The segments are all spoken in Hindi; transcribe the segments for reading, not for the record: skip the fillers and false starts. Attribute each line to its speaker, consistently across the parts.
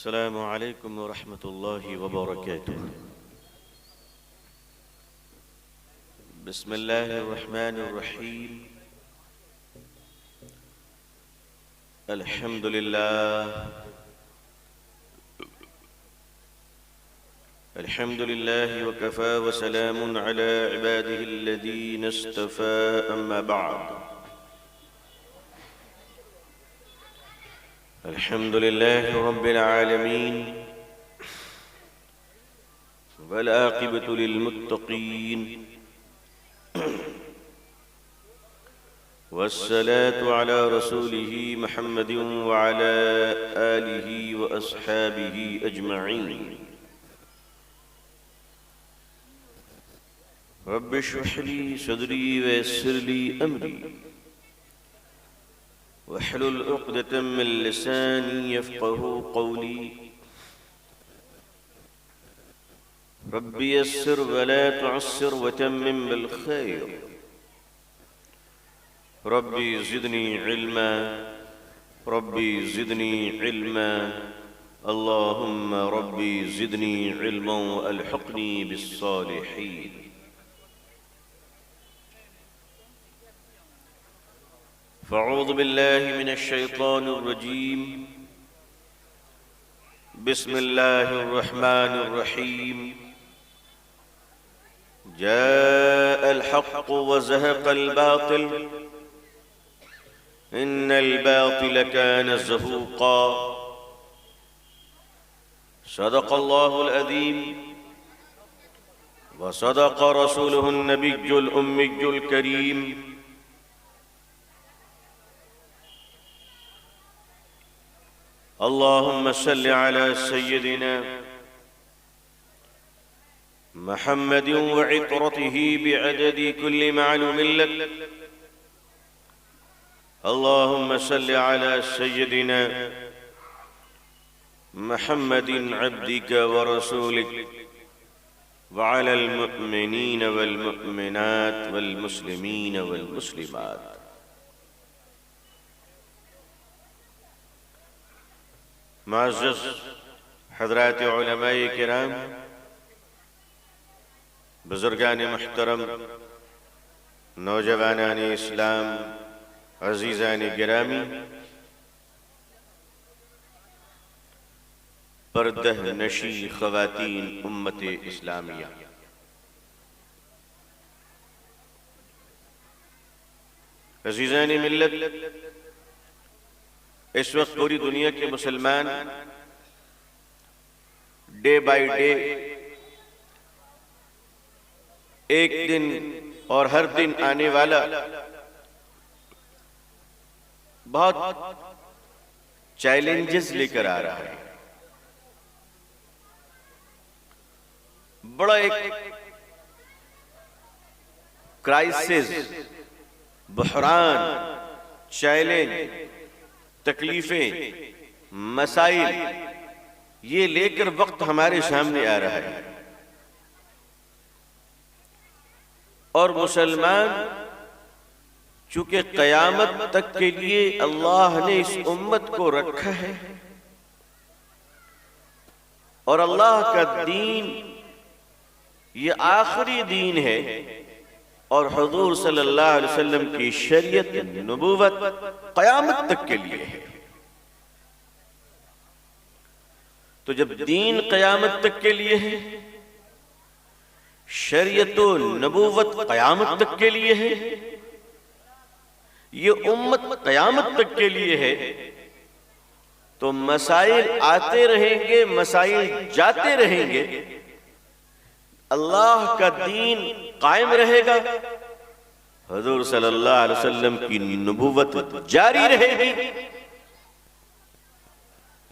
Speaker 1: अस्सलामु अलैकुम व रहमतुल्लाहि व बरकातुहू। बिस्मिल्लाहिर रहमानिर रहीम। अल्हम्दुलिल्लाह व कफ़ा व सलामुन अला इबादिहिल्लज़ीना इस्तफ़ा, अम्मा बअद। अल्हम्दुलिल्लाह रब्बिल आलमीन वल आक़िबतु लिल मुत्तक़ीन वस्सलातु अला रसूलिही मुहम्मदिन व अला आलिही व अस्हाबिही अजमईन। रब्बि इश्रह ली सदरी व यस्सिर ली अमरी वहलुल उक़दतम मिन लिसानी यफ़क़हू क़ौली। रब्बि यस्सिर व ला तुअस्सिर वतम्मिम बिल खैर। रब्बि ज़िदनी इल्मा, रब्बि ज़िदनी इल्मा, अल्लाहुम्मा रब्बि ज़िदनी इल्मन व अल्हिक़नी बिस्सालिहीन। फ़अऊज़ु बिल्लाहि मिनश शैतानिर रजीम। बिस्मिल्लाहिर रहमानिर रहीम। जाअल हक़्क़ु व ज़हक़ल बातिल, इन्नल बातिल कान ज़हूक़ा। सदक़ल्लाहुल अज़ीम व सदक़ रसूलुहुन नबियुल उम्मियुल करीम। अल्लाहुम्मा सल्लि अला सय्यिदिना मुहम्मदिन व इत्रतिही बिअददि कुल्लि मालूमिन लक। अल्लाहुम्मा सल्लि अला सय्यिदिना मुहम्मदिन अब्दिक व रसूलिक व अलल मुअ्मिनीन वल मुअ्मिनात वल मुस्लिमीन वल मुस्लिमात। मुअज़्ज़ज़ हज़रात उलमाए किराम, बुज़ुर्गान मुहतरम, नौजवानान इस्लाम, अज़ीज़ान गिरामी, पर्दह नशी ख़वातीन उम्मत इस्लामिया, अज़ीज़ान मिल्लत, इस वक्त पूरी दुनिया के मुसलमान डे बाय डे एक दिन और हर दिन आने वाला बहुत चैलेंजेस लेकर आ रहा है। बड़ा एक क्राइसिस, बहरान, चैलेंज, तकलीफें, मसाइल ये लेकर वक्त हमारे सामने आ रहा है। और मुसलमान चूंकि क़यामत तक के लिए अल्लाह ने इस उम्मत को रखा है और अल्लाह का दीन ये आखिरी दीन है और हुज़ूर सल्लल्लाहु अलैहि वसल्लम की शरीयत, नबूवत क़यामत तक के लिए है। तो जब दीन क़यामत तक के लिए है, शरीयत और नबूवत क़यामत तक के लिए है, ये उम्मत क़यामत तक के लिए है, तो मसाइल आते रहेंगे, मसाइल जाते रहेंगे, अल्लाह का दीन कायम रहेगा, हुज़ूर सल्लल्लाहु अलैहि वसल्लम की नबूवत जारी रहेगी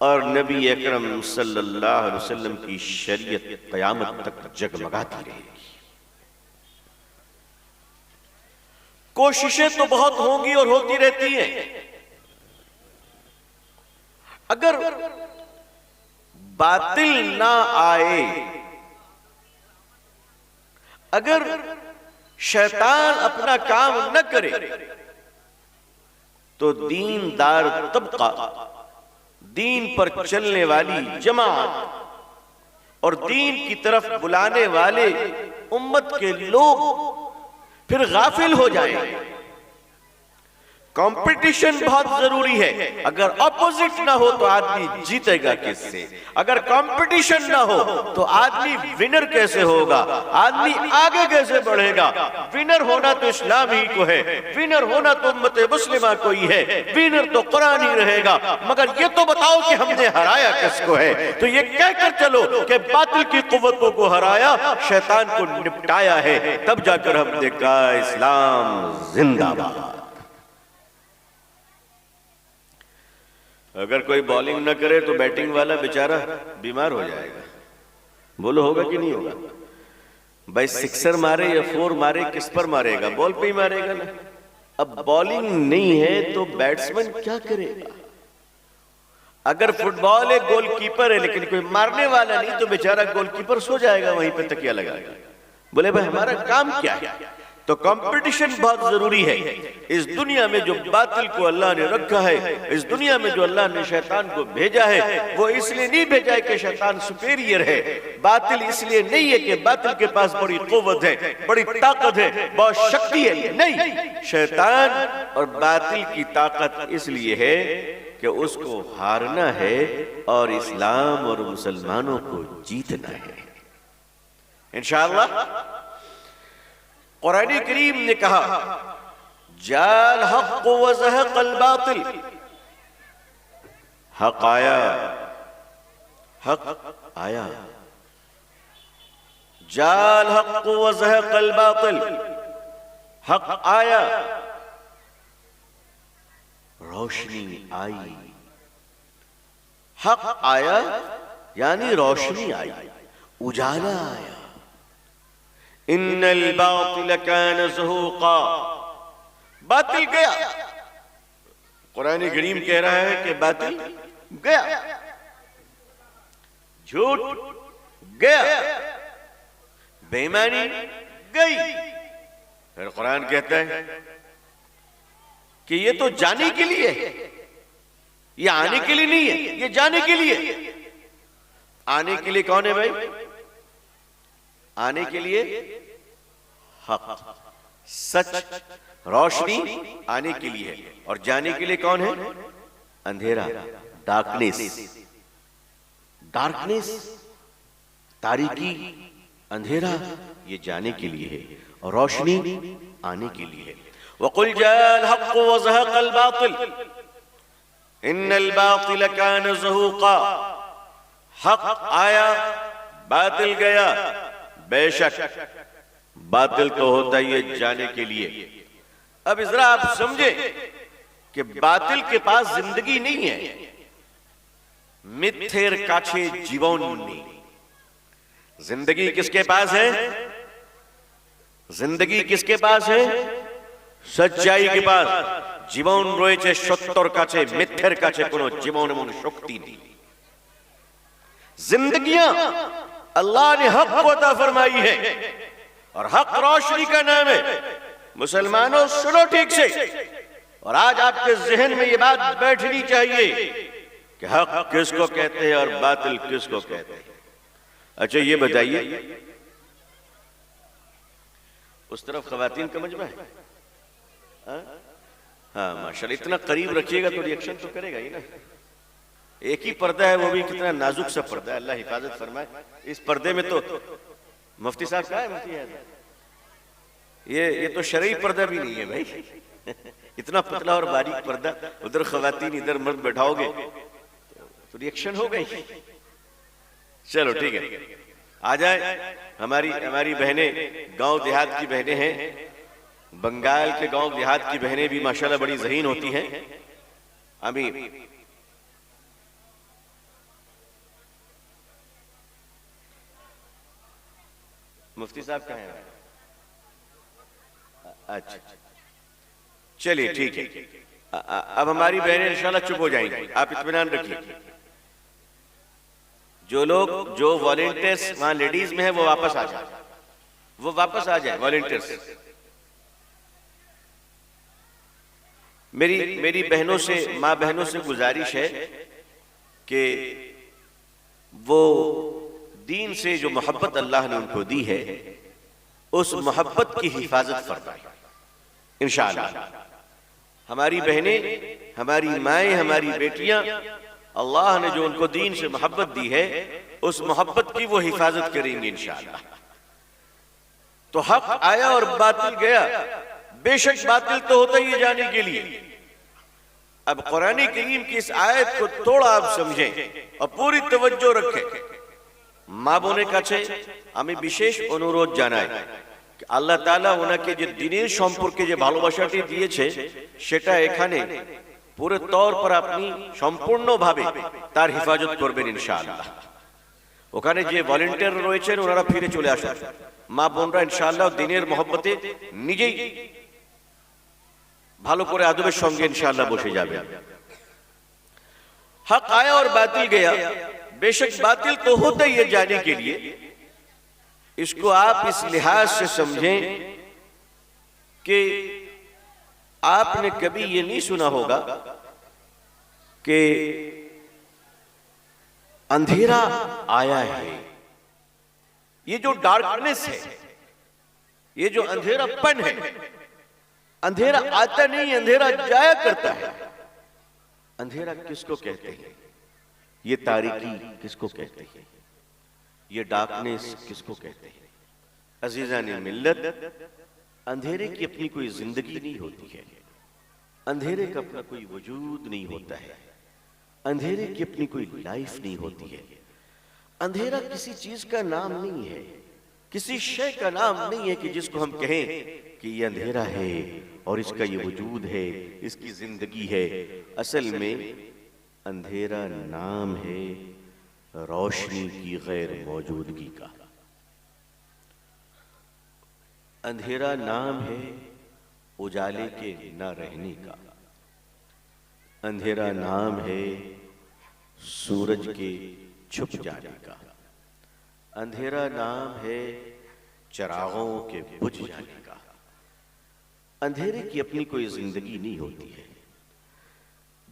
Speaker 1: और नबी अकरम सल्लल्लाहु अलैहि वसल्लम की शरीयत क़यामत तक जगमगाती रहेगी। कोशिशें तो बहुत होंगी और होती रहती हैं। अगर बातिल ना आए, अगर शैतान अपना काम न करे, तो दीनदार तबका दीन पर चलने वाली जमात और दीन की तरफ बुलाने वाले उम्मत के लोग फिर गाफिल हो जाएंगे। कंपटीशन बहुत जरूरी है। अगर अपोजिट ना हो तो आदमी जीतेगा किससे? अगर कंपटीशन ना हो तो आदमी विनर कैसे होगा? आदमी आगे कैसे बढ़ेगा? विनर होना तो इस्लाम ही को है, विनर होना तो उम्मत मुस्लिमा को ही है, विनर तो कुरान ही रहेगा। मगर ये तो बताओ कि हमने हराया किसको है? तो ये कहकर चलो कि बातिल की कुव्वतों को हराया, शैतान को निपटाया है, तब जाकर हमने कहा इस्लाम जिंदाबाद। अगर कोई बॉलिंग ना करे तो बैटिंग वाला बेचारा बीमार हो जाएगा। बोलो होगा कि नहीं होगा? भाई सिक्सर मारे या फोर मारे, किस पर मारेगा? बॉल पे ही मारेगा ना। अब बॉलिंग नहीं है तो बैट्समैन क्या करेगा? अगर फुटबॉल है, गोलकीपर है, लेकिन कोई मारने वाला नहीं तो बेचारा गोलकीपर सो जाएगा वहीं पे तकिया लगाएगा। बोले भाई हमारा काम क्या है? तो कंपटीशन बहुत जरूरी है। इस दुनिया में जो बातिल को अल्लाह ने रखा है, इस दुनिया में जो अल्लाह ने शैतान को भेजा है, वो इसलिए नहीं भेजा है कि शैतान सुपीरियर है। बातिल इसलिए नहीं है कि बातिल के पास बड़ी कुव्वत है, बड़ी ताकत है, बहुत शक्ति है। नहीं, शैतान और बातिल की ताकत इसलिए है कि उसको हारना है और इस्लाम और मुसलमानों को जीतना है। इंशाअल्लाह कुरान करीम ने कहा जाल हक़ व ज़हक़ल बातिल, हक आया, हक आया। जाल हक़ व ज़हक़ल बातिल, हक आया, रोशनी आई। हक आया यानी रोशनी आई, उजाला आया। इन्नल बातिल कान ज़हूक़ा, बातिल गया। कुरान करीम कह रहा है कि बातिल गया, झूठ गया, बेईमानी गई। फिर कुरान कहता है कि ये तो जाने के लिए है, ये आने के लिए नहीं है, ये जाने के लिए। आने के लिए कौन है भाई? आने के लिए हक, सच, रोशनी आने के लिए है, और जाने के लिए कौन है? अंधेरा, डार्कनेस। डार्कनेस, तारीकी, अंधेरा, ये जाने के लिए है, और रोशनी आने के लिए है। वक़ुल जाअल हक़्क़ व ज़हक़ल बातिल, इन्नल बातिल कान ज़हूक़ा। हक आया, बातिल गया। बेशक बातिल तो होता ही है जाने के लिए। अब जरा आप समझे कि बातिल के पास जिंदगी नहीं है। मिथ्येर काछे जीवन नहीं। जिंदगी किसके पास है? जिंदगी किसके पास है? सच्चाई के पास। जीवन रोएছে সত্যর কাছে, মিথ্যের কাছে কোনো জীবন এমন শক্তি নেই। जिंदगियां अल्लाह ने हक को अता फरमाई है, और हक रोशनी का नाम है। मुसलमानों सुनो ठीक से, और आज आपके जहन में ये बात बैठनी चाहिए कि हक किसको कहते हैं और बातिल किसको कहते हैं। अच्छा ये बताइए, उस तरफ खवातीन का मजमा है? हाँ माशाल्लाह, इतना करीब रखिएगा तो रिएक्शन तो करेगा ही ना। एक ही पर्दा है, वो भी कितना नाजुक सा पर्दा है, अल्लाह हिफाजत फरमाए। इस पर्दे में तो मुफ्ती साहब क्या है? मुफ्ती है ये तो शरई पर्दा भी नहीं है भाई। इतना पतला और बारीक पर्दा, उधर खवातीन इधर मर्द बैठाओगे तो रिएक्शन हो गई। चलो ठीक है, आ जाए। हमारी बहनें गांव देहात की बहनें हैं, बंगाल के गांव देहात की बहनें भी माशाल्लाह बड़ी ज़हीन होती हैं। अभी मुफ्ती साहब कहाँ हैं? अच्छा चलिए ठीक है। अब हमारी बहनें इंशाल्लाह चुप हो जाएंगी, आप इत्मीनान रखिए। जो लोग, जो वॉलंटियर्स वहां लेडीज में है, वो वापस आ जाए, वो वापस आ जाए वॉलंटियर्स। मेरी बहनों से, माँ बहनों से गुजारिश है कि वो दीन से जो मोहब्बत अल्लाह ने उनको दी है उस मोहब्बत की हिफाजत फरमाए इंशाअल्लाह। हमारी बहनें, हमारी माएँ, हमारी बेटियां, अल्लाह ने जो उनको दीन से मोहब्बत दी है उस मोहब्बत की वो हिफाजत करेंगे इंशाअल्लाह। तो हक आया और बातिल गया। बेशक बातिल तो होता ही है जाने के लिए। अब कुरान करीम की इस आयत को थोड़ा आप समझें और पूरी तवज्जो रखें। মা বোনের কাছে আমি বিশেষ অনুরোধ জানাই, আল্লাহ তাআলা ওনাকে যে দ্বীনের সম্পর্কে যে ভালোবাসাটি দিয়েছে সেটা এখানে পুরো তौर पर আপনি সম্পূর্ণভাবে তার হেফাজত করবেন ইনশাআল্লাহ। ওখানে যে ভলান্টিয়ার রয়েছেন ওনারা ফিরে চলে আসেন। মা বোনরা ইনশাআল্লাহ দ্বীনের মহব্বতে নিজেই ভালো করে আদবের সঙ্গে ইনশাআল্লাহ বসে যাবেন। হক আয়া और बातिल गया। बेशक बातिल तो होता ही है जाने के लिए। इसको आप इस लिहाज से समझें कि आपने कभी ये नहीं सुना होगा कि अंधेरा आया है। ये जो डार्कनेस है, ये जो अंधेरापन है, अंधेरा आता नहीं, अंधेरा जाया करता है। अंधेरा किसको कहते हैं? ये तारीकी किसको कहते हैं? ये डार्कनेस किसको कहते हैं? अजीजान मिल्लत, अंधेरे की अपनी कोई जिंदगी नहीं होती है, अंधेरे का अपना कोई वजूद नहीं होता है, अंधेरे की अपनी कोई लाइफ नहीं होती है। अंधेरा किसी चीज का नाम नहीं है, किसी शय का नाम नहीं है कि जिसको हम कहें कि ये अंधेरा है और इसका ये वजूद है, इसकी जिंदगी है। असल में अंधेरा नाम है रोशनी की गैर मौजूदगी का। अंधेरा नाम है उजाले के न रहने का। अंधेरा नाम है सूरज के छुप जाने का। अंधेरा नाम है चिरागों के बुझ जाने का। अंधेरे की अपनी कोई जिंदगी नहीं होती है।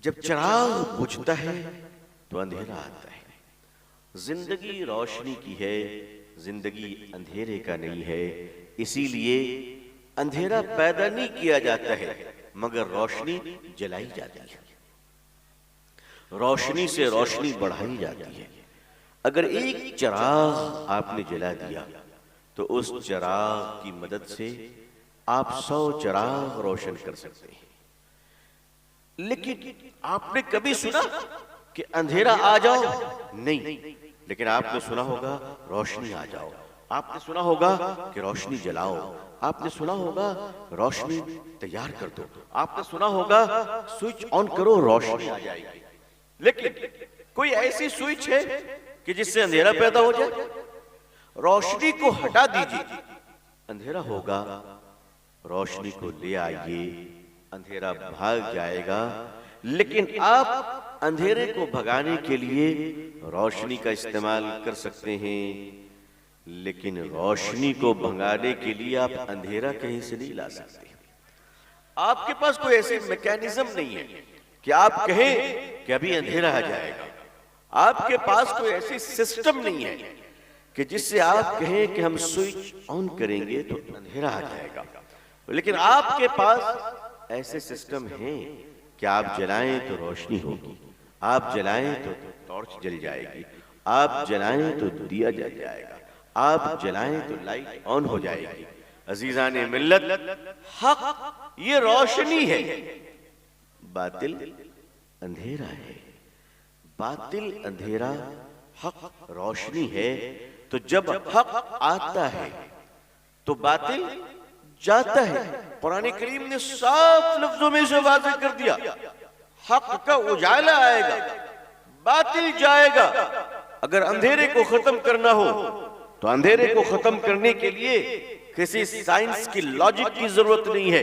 Speaker 1: जब चिराग बुझता है तो अंधेरा आता है। जिंदगी रोशनी की है, जिंदगी अंधेरे का नहीं है। इसीलिए अंधेरा पैदा नहीं किया जाता है मगर रोशनी जलाई जाती है, रोशनी से रोशनी बढ़ाई जाती है। अगर एक चिराग आपने जला दिया तो उस चिराग की मदद से आप 100 चिराग रोशन कर सकते हैं। लेकिन आपने कभी सुना कि अंधेरा आ जाओ? नहीं। लेकिन आपने सुना होगा रोशनी आ जाओ, आपने सुना होगा कि रोशनी जलाओ, आपने सुना होगा रोशनी तैयार कर दो, आपने सुना होगा स्विच ऑन करो रोशनी आ जाएगी। लेकिन कोई ऐसी स्विच है कि जिससे अंधेरा पैदा हो जाए? रोशनी को हटा दीजिए, अंधेरा होगा। रोशनी को ले आइए, अंधेरा भाग जाएगा। लेकिन आप अंधेरे को भगाने के लिए रोशनी का इस्तेमाल कर सकते हैं, लेकिन रोशनी को भगाने के लिए आप अंधेरा कहीं से नहीं ला सकते। आपके पास कोई ऐसी मैकेनिज्म नहीं है कि आप कहें कि अभी अंधेरा आ जाएगा। आपके पास कोई ऐसी सिस्टम नहीं है कि जिससे आप कहें कि हम स्विच ऑन करेंगे तो अंधेरा आ जाएगा। लेकिन आपके पास ऐसे सिस्टम हैं कि आप जलाएं तो रोशनी होगी, आप जलाएं तो टॉर्च जल जाएगी, आप जलाएं तो दिया जल जाएगा, आप जलाएं तो लाइट ऑन हो जाएगी। अजीजान मिल्लत, हक ये रोशनी है, बातिल अंधेरा है। बातिल अंधेरा, हक रोशनी है। तो जब हक आता है तो बातिल जाता है। कुरान करीम ने साफ लफ्जों में से वाज़ेह कर दिया, हक का उजाला आएगा, बातिल जाएगा। अगर अंधेरे को खत्म करना हो तो अंधेरे को खत्म करने के लिए किसी साइंस की लॉजिक की जरूरत नहीं है।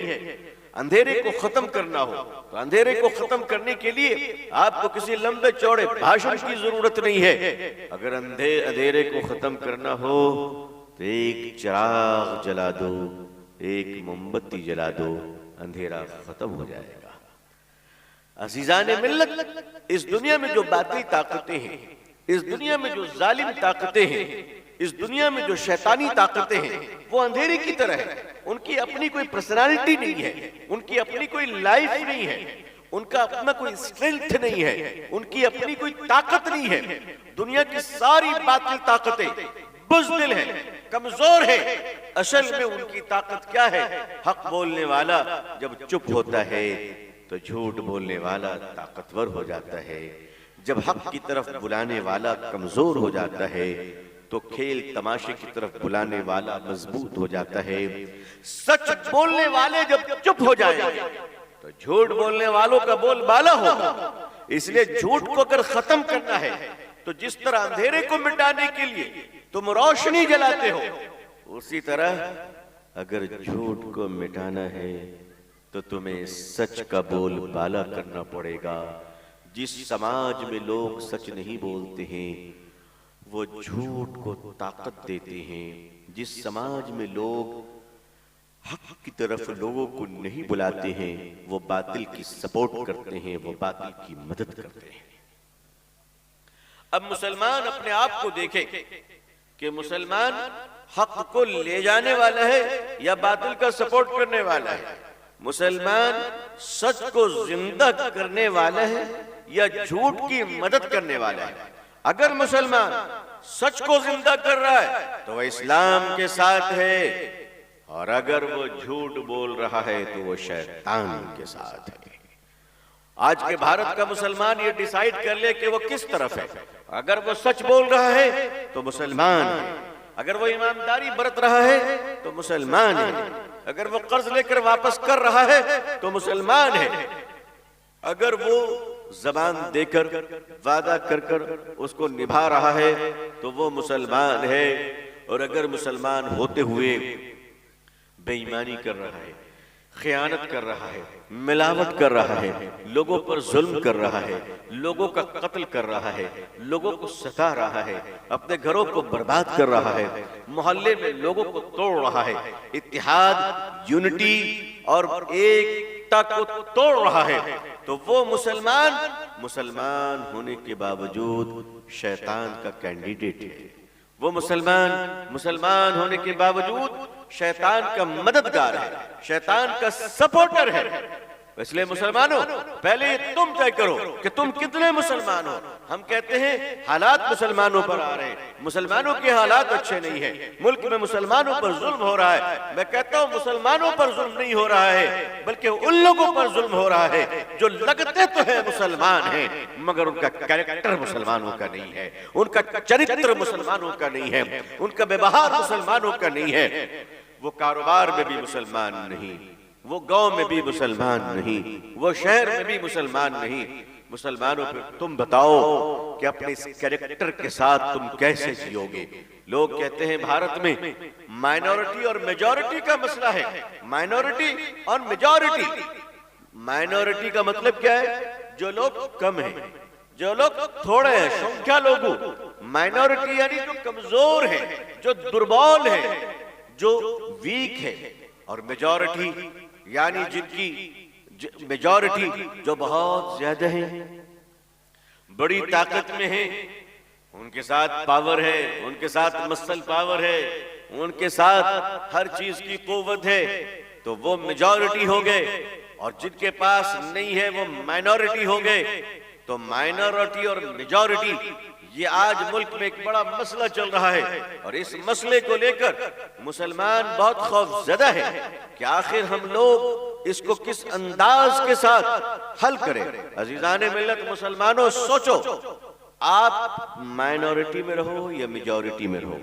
Speaker 1: अंधेरे को खत्म करना हो तो अंधेरे को खत्म करने के लिए आपको किसी लंबे चौड़े भाषण की जरूरत नहीं है। अगर अंधेरे को खत्म करना हो तो एक चिराग जला दो, एक मोमबत्ती जला दो, अंधेरा खत्म हो जाएगा। अजीजान मिल्लत, इस दुनिया में जो बातिल ताकतें हैं, इस दुनिया में जो जालिम ताकतें हैं, इस दुनिया में जो शैतानी ताकतें हैं, वो अंधेरे की तरह है। उनकी अपनी कोई पर्सनालिटी नहीं है, उनकी अपनी कोई लाइफ नहीं है, उनका अपना कोई स्ट्रेंथ नहीं है, उनकी अपनी कोई ताकत नहीं है। दुनिया की सारी बातिल ताकतें बुज़दिल है, कमजोर है। असल में उनकी ताकत क्या है? हक बोलने वाला जब चुप होता है तो झूठ बोलने वाला ताकतवर हो जाता है। जब हक की तरफ बुलाने वाला कमजोर हो जाता है तो खेल तमाशे की तरफ बुलाने वाला मजबूत हो जाता है। सच बोलने वाले जब चुप हो जाए तो झूठ बोलने वालों का बोलबाला होगा। इसलिए झूठ को अगर खत्म करना है तो जिस तरह अंधेरे को मिटाने के लिए तुम रोशनी जलाते हो, उसी तरह अगर झूठ को मिटाना है तो तुम्हें सच का बोलबाला करना पड़ेगा। जिस समाज में लोग सच नहीं बोलते हैं वो झूठ को ताकत देते हैं। जिस समाज में लोग हक की तरफ लोगों को नहीं बुलाते हैं वो बातिल की सपोर्ट करते हैं, वो बातिल की मदद करते हैं। अब मुसलमान अपने आप को देखे कि मुसलमान हक को ले जाने वाला है या बातिल का सपोर्ट करने वाला है। मुसलमान सच को जिंदा करने वाला है या झूठ की मदद करने वाला है। अगर मुसलमान सच को जिंदा कर रहा है तो वह इस्लाम के साथ है, और अगर वो झूठ बोल रहा है तो वो शैतान के साथ है। आज के भारत का मुसलमान ये डिसाइड कर ले कि वो किस तरफ है। अगर वो सच बोल रहा है तो मुसलमान है, अगर वो ईमानदारी बरत रहा है तो मुसलमान है, अगर वो कर्ज लेकर वापस कर रहा है तो मुसलमान है, अगर वो जबान देकर वादा कर कर उसको निभा रहा है तो वो मुसलमान है, और अगर मुसलमान होते हुए बेईमानी कर रहा है, खयानत कर रहा है, मिलावट कर रहा है, लोगों पर जुल्म कर रहा है, लोगों का कत्ल कर रहा है, लोगों को सता रहा है, अपने घरों को बर्बाद कर रहा है, मोहल्ले में लोगों को तोड़ रहा है, इत्तेहाद, यूनिटी और एकता को तोड़ रहा है, तो वो मुसलमान होने के बावजूद शैतान का कैंडिडेट है। वो मुसलमान होने के बावजूद शैतान का मददगार है, शैतान का सपोर्टर है। इसलिए मुसलमानों, पहले तुम तय करो कि तुम कितने मुसलमान हो। हम कहते हैं हालात मुसलमानों पर आ रहे हैं, मुसलमानों के हालात अच्छे नहीं है, मुल्क में मुसलमानों पर जुल्म हो रहा है। मैं कहता हूं मुसलमानों पर जुल्म नहीं हो रहा है, बल्कि उन लोगों पर जुल्म हो रहा है जो लगते तो है मुसलमान हैं मगर उनका कैरेक्टर मुसलमानों का नहीं है, उनका चरित्र मुसलमानों का नहीं है, उनका व्यवहार मुसलमानों का नहीं है। वो कारोबार में भी मुसलमान नहीं, वो गांव में भी मुसलमान नहीं, वो शहर में भी मुसलमान नहीं। मुसलमानों पे तुम बताओ कि अपने इस कैरेक्टर के साथ तुम कैसे जियोगे। लोग कहते हैं भारत में माइनॉरिटी और मेजॉरिटी का मसला है। माइनॉरिटी और मेजॉरिटी, माइनॉरिटी का मतलब क्या है? जो लोग कम हैं, जो लोग थोड़े हैं, संख्या लोगों। माइनॉरिटी यानी जो कमजोर है, जो दुर्बल है, जो वीक है। और मेजॉरिटी यानी जिनकी मेजॉरिटी जो बहुत ज्यादा है, बड़ी ताकत में है, उनके साथ पावर है, उनके साथ मसल पावर है, उनके साथ हर चीज की कुव्वत है, तो वो मेजॉरिटी हो गए। और जिनके पास नहीं है वो माइनॉरिटी हो गए। तो माइनॉरिटी और मेजॉरिटी ये आज मुल्क में एक बड़ा मसला चल रहा है, और इस मसले को लेकर मुसलमान बहुत खौफजदा है कि आखिर हम लोग इसको किस अंदाज के साथ हल करें। अजीजाने मिल्लत मुसलमानों, सोचो, आप माइनॉरिटी में रहो या मेजॉरिटी में रहो,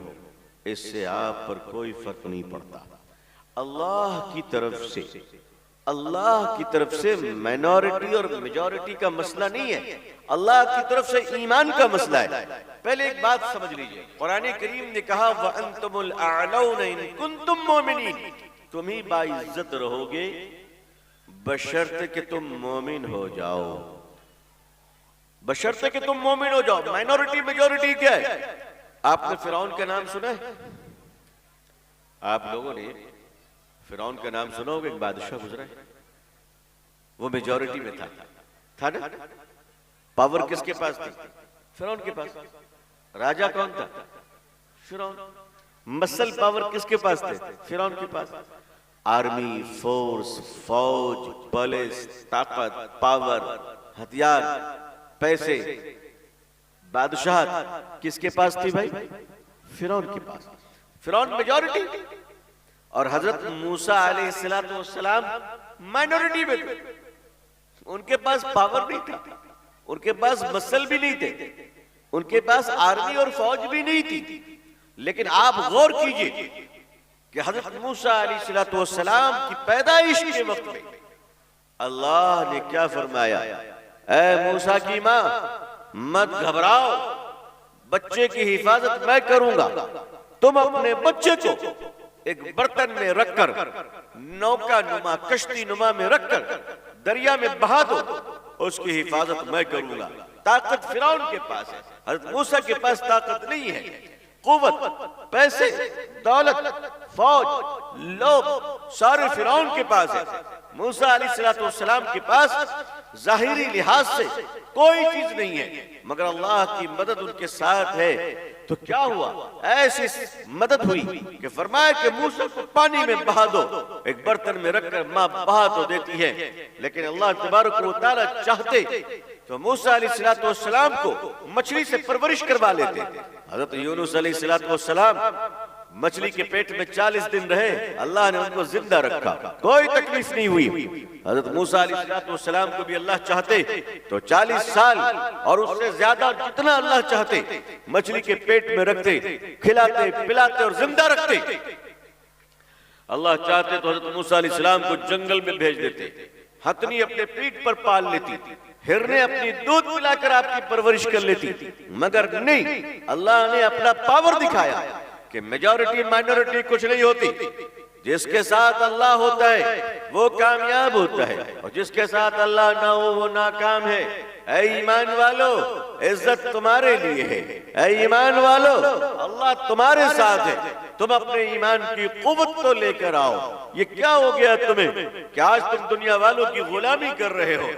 Speaker 1: इससे आप पर कोई फर्क नहीं पड़ता। अल्लाह की तरफ से माइनॉरिटी और मेजॉरिटी का मसला नहीं है, अल्लाह की तरफ से ईमान का मसला है। पहले एक बात समझ लीजिए, कुरान करीम ने कहा व अंतुमुल अअलौना इन कुंतुम मोमिनीन, तुम ही बाइज्जत रहोगे बशर्ते कि तुम मोमिन हो जाओ, बशर्ते कि तुम मोमिन हो जाओ। माइनॉरिटी मेजॉरिटी क्या है? आपने फिरौन का नाम सुना है? आप लोगों ने फिरौन का नाम सुना होगा, एक बादशाह गुजरा है, वो मेजॉरिटी में था, था ना? पावर किसके पास थी? फिरौन के पास। राजा कौन था? फिरौन। मसल पावर किसके पास थे? फिरौन के पास। आर्मी, फोर्स, फौज, पुलिस, ताकत, पावर, हथियार, पैसे, बादशाह किसके पास थी भाई? फिरौन के पास। फिरौन मेजॉरिटी और हजरत मूसा अलैहिस्सलाम माइनॉरिटी में थे। उनके पास पावर नहीं था, उनके पास मसल भी नहीं थे, उनके पास आर्मी और फौज भी नहीं थी। लेकिन आप गौर कीजिए कि हजरत मूसा अलैहिस्सलाम की पैदाइश के वक्त में अल्लाह ने क्या फरमाया? ऐ मूसा की मां, मत घबराओ, बच्चे की हिफाजत मैं करूंगा। तुम अपने बच्चे को एक बर्तन में रखकर, नौका नुमा, कश्ती नुमा में रखकर दरिया में बहा दो, उसकी हिफाजत मैं करूंगा। ताकत फिरौन के पास है, हजरत मूसा के पास ताकत नहीं है। कुव्वत, पैसे, दौलत, फौज, लोग सारे फिरौन के पास है। मूसा अलैहिस्सलाम के पास जाहिरी लिहाज से कोई चीज नहीं है, मगर अल्लाह की मदद उनके साथ है। तो क्या हुआ? ऐसी मदद हुई कि फरमाया कि मूसा को पानी में बहा दो। एक बर्तन में रखकर मां बहा तो देती है, लेकिन अल्लाह तबारक व तआला चाहते तो मूसा अलैहिस्सलाम को मछली से परवरिश करवा लेते। हजरत यूनुस अलैहिस्सलाम मछली के पेट में 40 दिन रहे, अल्लाह ने उनको जिंदा रखा, कोई तकलीफ नहीं हुई। हजरत मूसा अलैहिस्सलाम को भी अल्लाह चाहते तो 40 साल और उससे ज्यादा जितना अल्लाह चाहते मछली के पेट में रखते, खिलाते, पिलाते और जिंदा रखते। अल्लाह चाहते तो हजरत मूसा अलैहिस्सलाम को जंगल में भेज देते, हथनी अपने पीठ पर पाल लेती, हिरने अपनी दूध पिलाकर आपकी परवरिश कर लेती। मगर नहीं, अल्लाह ने अपना पावर दिखाया कि मेजॉरिटी माइनॉरिटी कुछ नहीं होती। जिसके साथ अल्लाह होता है वो कामयाब होता है, और जिसके साथ अल्लाह ना हो वो नाकाम है। ऐ ईमान वालो, इज्जत तुम्हारे लिए है। ऐ ईमान वालो, अल्लाह तुम्हारे साथ है। तुम अपने ईमान की कुव्वत तो लेकर आओ। ये क्या हो गया तुम्हें कि आज तुम दुनिया वालों की गुलामी कर रहे हो?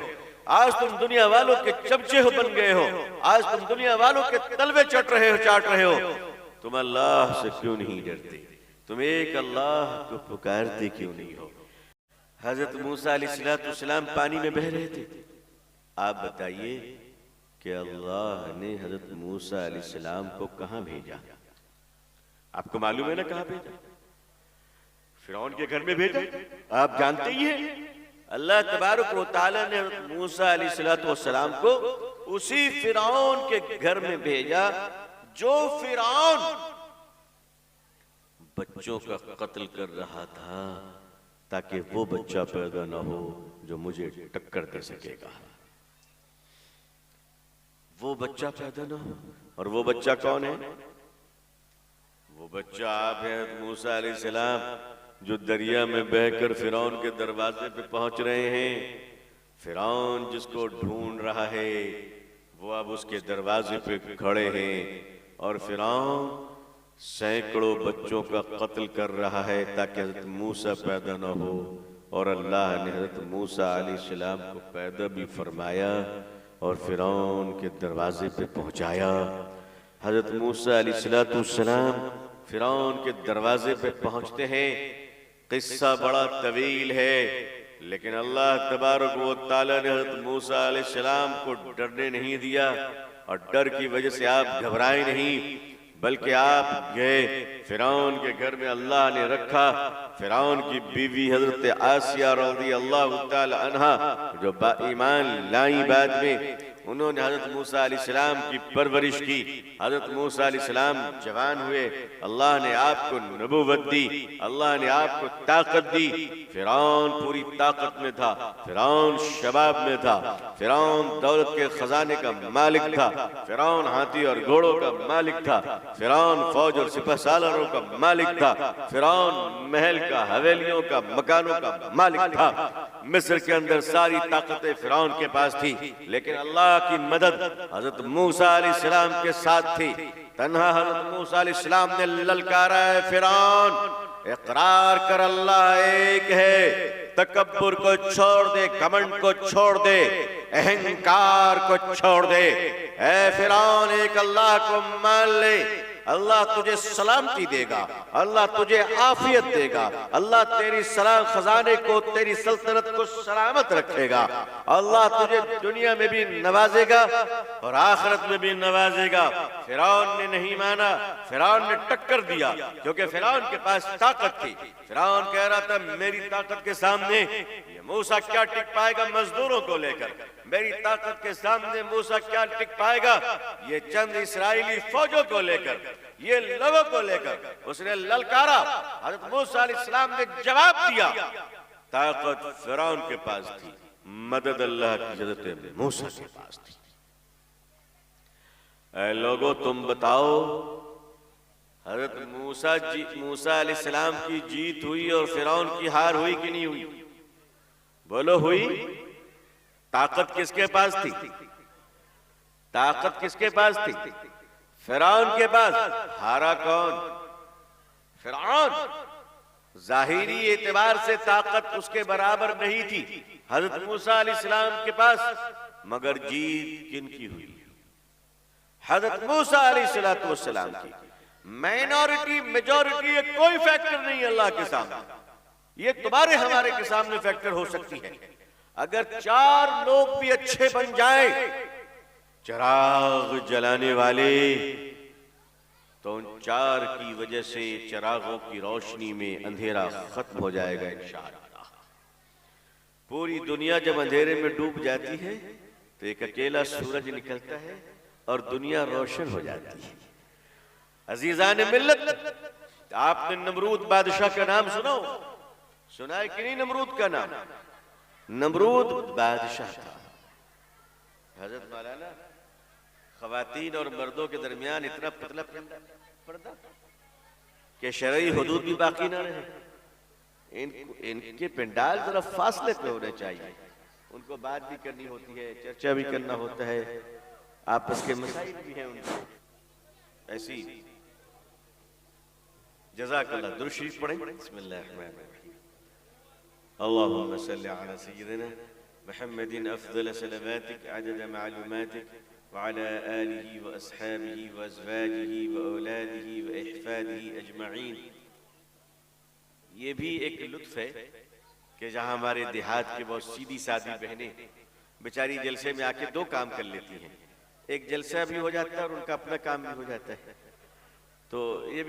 Speaker 1: आज तुम दुनिया वालों के चमचे बन गए हो, आज तुम दुनिया वालों के तलवे चाट रहे हो। तुम अल्लाह से क्यों नहीं डरते? तुम एक अल्लाह को पुकारते क्यों नहीं हो? हजरत मूसा अलैहिस्सलाम पानी में बह रहे थे। आप बताइए कि अल्लाह ने हजरत मूसा अलैहिस्सलाम को कहां भेजा? आपको मालूम है ना कहां भेजा? फिरौन के घर में भेजा। आप जानते ही हैं अल्लाह तबारक व तआला ने मूसा अलैहिस्सलाम को उसी फिरौन के घर में भेजा जो फिरौन बच्चों का कत्ल कर रहा था, ताकि वो बच्चा पैदा ना हो जो मुझे टक्कर दे सकेगा। वो बच्चा पैदा ना हो। और वो बच्चा कौन है? वो बच्चा आप हैं मूसा अलैहिस्सलाम, जो दरिया में बहकर फिरौन के दरवाजे पे पहुंच रहे हैं। फिरौन जिसको ढूंढ रहा है वो अब उसके दरवाजे पे खड़े हैं, और फिरौन सैकड़ों बच्चों का कत्ल कर रहा है ताकि हजरत मूसा पैदा न हो। और अल्लाह ने हजरत मूसा अलैहिस्सलाम को पैदा भी फरमाया और फिरौन के दरवाजे पे पहुंचाया। हजरत मूसा अलैहिस्सलाम फिरौन के दरवाजे पे पहुंचते हैं। किस्सा बड़ा तवील है, लेकिन अल्लाह तबारक व तआला ने हजरत मूसा अलैहिस्सलाम को डरने नहीं दिया, और डर की वजह से आप घबराए नहीं, बल्कि आप गए फिरौन के घर में। अल्लाह ने रखा फिरौन की बीवी हजरत आसिया रज़ी अल्लाह तआला अन्हा, जो ईमान लाई बाद में, उन्होंने हजरत मूसा अलैहिस्सलाम की परवरिश की। हजरत मूसा अलैहिस्सलाम जवान हुए, अल्लाह ने आपको नबूवत दी, अल्लाह ने आपको ताकत दी। फिरौन पूरी ताकत में था, फिरौन शबाब में था, फिरौन दौलत के खजाने का मालिक था, फिरौन हाथी और घोड़ों का मालिक था, फिरौन फौज और सिपह सालारों का मालिक था, फिरौन महल का, हवेलियों का, मकानों का मालिक था। मिस्र के अंदर सारी ताकतें फिरौन के पास थी, लेकिन अल्लाह की मदद हजरत मूसा अलैहिस्सलाम के साथ थी। तन्हा हजरत मूसा अलैहिस्सलाम ने ललकारा है, फिरौन इकरार कर अल्लाह एक है, तकब्बुर को छोड़ दे, घमंड को छोड़ दे, अहंकार को छोड़ दे। ऐ फिरौन, एक अल्लाह को मान ले, अल्लाह तुझे सलामती देगा, अल्लाह तुझे आफियत देगा, अल्लाह तेरी सलाम खजाने को, तेरी सल्तनत को सलामत रखेगा, अल्लाह तुझे दुनिया में भी नवाजेगा और आखिरत में भी नवाजेगा। फिरौन ने नहीं माना, फिरौन ने टक्कर दिया, क्योंकि फिरौन के पास ताकत थी। फिरौन कह रहा था मेरी ताकत के सामने ये मूसा क्या टिक पाएगा, मजदूरों को लेकर मेरी ताकत के सामने मूसा क्या टिक पाएगा, ये चंद इस्राएली फौजों को लेकर, ये लोगों को लेकर उसने ललकारा। हज़रत मूसा अलैहिस्सलाम ने जवाब दिया। ताकत फिरौन के पास थी, मदद अल्लाह की हज़रत मूसा के पास थी। ऐ लोगों, तुम बताओ, हज़रत मूसा अलैहिस्सलाम की जीत हुई और फिरौन की हार हुई कि नहीं हुई? बोलो, हुई? ताकत किसके पास थी? ताकत किसके पास थी? फिरौन के पास। हारा कौन? फिरौन। जाहिरी एतबार से ताकत उसके बराबर नहीं थी हजरत मूसा अलैहिस्सलाम के पास, मगर जीत किनकी हुई? हजरत मूसा अलैहिस्सलाम की। माइनॉरिटी मेजॉरिटी ये कोई फैक्टर नहीं अल्लाह के सामने। ये तुम्हारे हमारे के सामने फैक्टर हो सकती है। अगर 4 लोग भी अच्छे बन जाए, चिराग जलाने वाले, तो उन 4 की वजह से चिरागों की रोशनी में अंधेरा खत्म हो जाएगा इंशाअल्लाह। पूरी दुनिया जब अंधेरे में डूब जाती है तो एक अकेला सूरज निकलता है और दुनिया रोशन हो जाती है। अजीजान मिल्लत, आपने नमरूद बादशाह का नाम सुना है कि नहीं? नमरूद का नाम, नमरूद बादशाह था। हजरत मौलाना, खवातीन और मर्दों के दरमियान इतना पतला पर्दा कि शरई हुदूद भी बाकी ना रहे। इनके पंडाल जरा फासले पे होने चाहिए। उनको बात भी करनी होती है, चर्चा भी करना होता है, आपस के मसाइल भी हैं उनके। ऐसी जज़ाकल्लाह। दुरूद शरीफ पढ़ें। बिस्मिल्लाहिर्रहमानिर्रहीम। अल्लाहुम्मा सल्लि अला सय्यिदिना मुहम्मदिन अफ़ज़ल सलावातिक अदद मालूमातिक व अला आलिहि व अस्हाबिहि व अज़वाजिहि व औलादिहि व अहफ़ादिहि अजमईन। ये भी एक लुत्फ़ है कि जहाँ हमारे देहात के बहुत सीधी सादी बहनें बेचारी जलसे में आके 2 काम कर लेती हैं। एक जलसा भी हो जाता है और उनका अपना काम भी हो जाता है। तो ये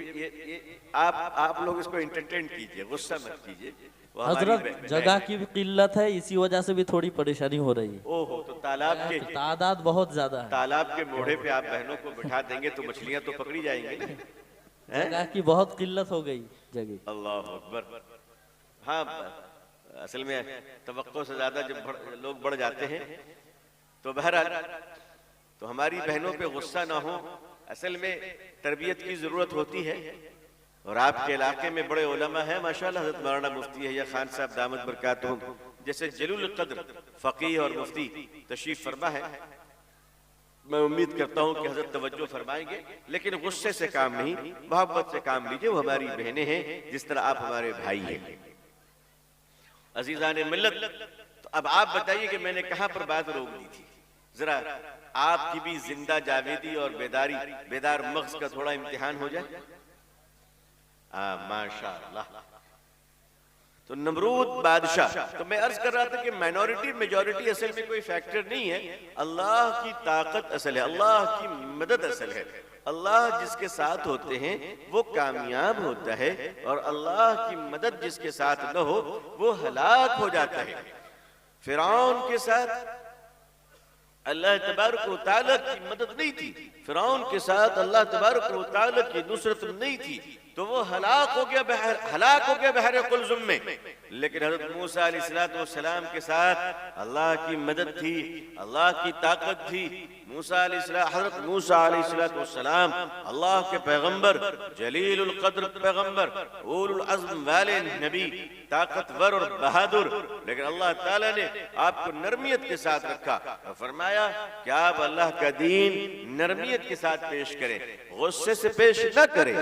Speaker 1: आप लोग इसको एंटरटेन कीजिए, गुस्सा मत कीजिए।
Speaker 2: हजरत, जगह की भी किल्लत है, इसी वजह से भी थोड़ी परेशानी हो रही है।
Speaker 1: ओहो, तो तालाब के
Speaker 2: तादाद बहुत ज्यादा है।
Speaker 1: तालाब के मोड़े पे आप बहनों को बिठा देंगे तो मछलियां तो पकड़ी जाएंगी ना।
Speaker 2: जगह की बहुत किल्लत हो गई जगह।
Speaker 1: अल्लाह अकबर। हाँ, असल में तवक्को से ज्यादा जब लोग बढ़ जाते हैं तो बहरहाल तो हमारी बहनों पे गुस्सा ना हो। असल में तरबियत की जरूरत होती है। और आपके इलाके में बड़े उलमा हैं माशाअल्लाह। हज़रत मौलाना मुफ्ती है या खान साहब दामद बरकातुहुम जैसे जलील क़द्र फ़क़ीह और मुफ्ती तशरीफ फरमा है। मैं उम्मीद करता हूँ कि हज़रत तवज्जो फरमाएंगे, लेकिन गुस्से से काम नहीं, मोहब्बत से काम लीजिए। वो हमारी बहनें हैं जिस तरह आप हमारे भाई हैं। अजीज़ान मिल्लत, तो अब आप बताइए कि मैंने कहाँ पर बात रोक दी थी? जरा आपकी भी जिंदा जावेदी और बेदार मग़ज़ का थोड़ा इम्तिहान हो जाए। माशाअल्लाह। तो नमरूद बादशाह, तो मैं अर्ज कर रहा था कि माइनॉरिटी मेजॉरिटी असल में कोई फैक्टर नहीं है। अल्लाह की ताकत असल है, अल्लाह की मदद असल है। अल्लाह जिसके साथ होते हैं वो कामयाब होता है, और अल्लाह की मदद जिसके साथ न हो वो हलाक हो जाता है। फिरौन के साथ अल्लाह तबारक व तआला की मदद नहीं थी, फिरौन के साथ अल्लाह तबारक व तआला की नुसरत नहीं थी, तो वो हलाक हो गया बहर कुलजुम में। लेकिन हज़रत मूसा अलैहिस्सलाम के साथ अल्लाह की मदद थी, अल्लाह की ताकत थी। हज़रत मूसा अलैहिस्सलाम अल्लाह के पैगंबर, जलीलुल क़द्र पैगंबर, उलुल अज़्म वाले नबी, ताकतवर और बहादुर। लेकिन अल्लाह ताला ने आपको नरमियत के साथ रखा और फरमाया कि आप अल्लाह का दीन नरमियत के साथ पेश करें, गुस्से से पेश न करें।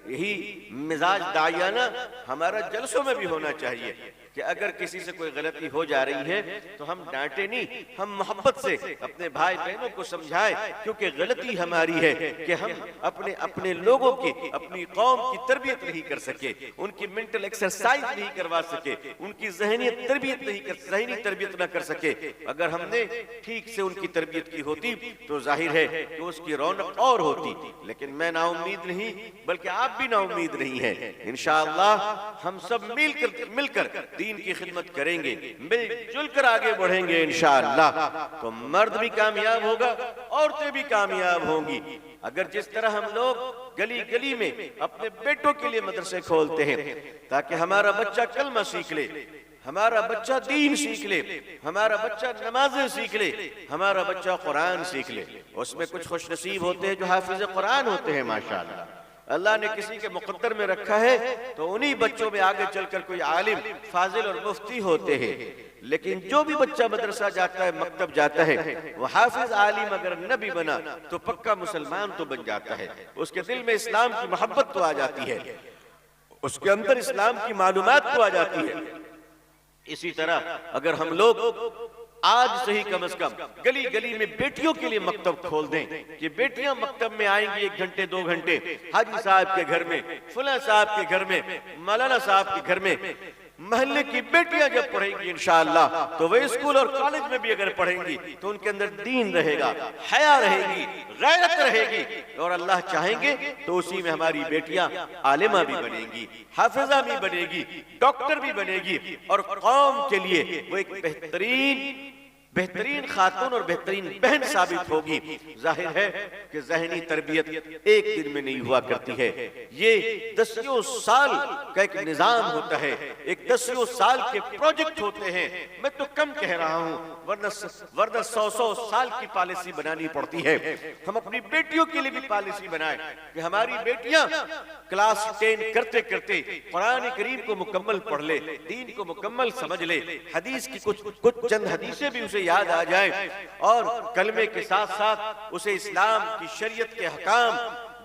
Speaker 1: यही मिजाज दायाना हमारा जलसों में भी होना चाहिए कि अगर किसी से कोई गलती हो जा रही है तो हम डांटे नहीं, हम मोहब्बत से अपने भाई बहनों को समझाएं, क्योंकि गलती हमारी है कि हम अपने अपने लोगों की, अपनी कौम की तरबियत नहीं कर सके, उनकी मेंटल एक्सरसाइज नहीं करवा सके, उनकी ज़हनी तरबियत न कर सके। अगर हमने ठीक से उनकी तरबियत की होती तो जाहिर है कि उसकी रौनक और होती। लेकिन मैं नाउम्मीद नहीं, बल्कि आप भी नाउम्मीद नहीं है। इंशाअल्लाह हम सब मिलकर दीन की खिदमत करेंगे, मिलजुल कर आगे बढ़ेंगे इंशाअल्लाह, तो मर्द भी कामयाब होगा, औरतें भी कामयाब होंगी। अगर जिस तरह हम लोग गली गली में अपने बेटों के लिए मदरसे खोलते हैं ताकि हमारा बच्चा कलमा सीख ले, हमारा बच्चा दीन सीख ले, हमारा बच्चा नमाजें सीख ले, हमारा बच्चा कुरान सीख ले। उसमें कुछ खुश नसीब होते हैं जो हाफिज कुरान होते हैं माशाअल्लाह, अल्लाह ने किसी के मुकद्दर में रखा है तो उन्हीं बच्चों में आगे चलकर कोई आलिम, फाजिल और मुफ्ती होते हैं। लेकिन जो भी बच्चा मदरसा जाता है, मकतब जाता है, वो हाफिज आलिम अगर न भी बना तो पक्का मुसलमान तो बन जाता है। उसके दिल में इस्लाम की मोहब्बत तो आ जाती है, उसके अंदर इस्लाम की मालूमात तो आ जाती है। इसी तरह अगर हम लोग आज से ही कम से कम गली गली में बेटियों के लिए मकतब खोल दें कि बेटियां मकतब में आएंगी 1 घंटे 2 घंटे, हाजी साहब के घर में, फुला साहब के घर में, मौलाना साहब के घर में, महल्ले की बेटियां जब पढ़ेंगी इंशाअल्लाह, तो वे स्कूल और कॉलेज में भी अगर पढ़ेंगी तो उनके अंदर दीन रहेगा, हया रहेगी, गैरत रहेगी, और अल्लाह चाहेंगे तो उसी में हमारी बेटियां आलिमा भी बनेंगी, हाफिजा भी बनेगी, डॉक्टर भी बनेगी, और कौम के लिए वो एक बेहतरीन खातून और बेहतरीन बहन साबित होगी। जाहिर है कि ज़हनी तरबियत एक दिन में नहीं हुआ करती है, ये 10 साल का एक निजाम होता है, एक 10 साल के प्रोजेक्ट होते हैं। मैं तो कम कह रहा हूं, वरना 100 साल की पॉलिसी बनानी पड़ती है। हम अपनी बेटियों के लिए भी पॉलिसी बनाएं कि हमारी बेटियां क्लास 10 करते करते कुरान करीम को मुकम्मल पढ़ ले, दीन को मुकम्मल समझ ले, हदीस की कुछ चंद हदीसें भी उसे याद आ जाए, और कलमे के साथ साथ उसे इस्लाम की शरीयत के हकाम,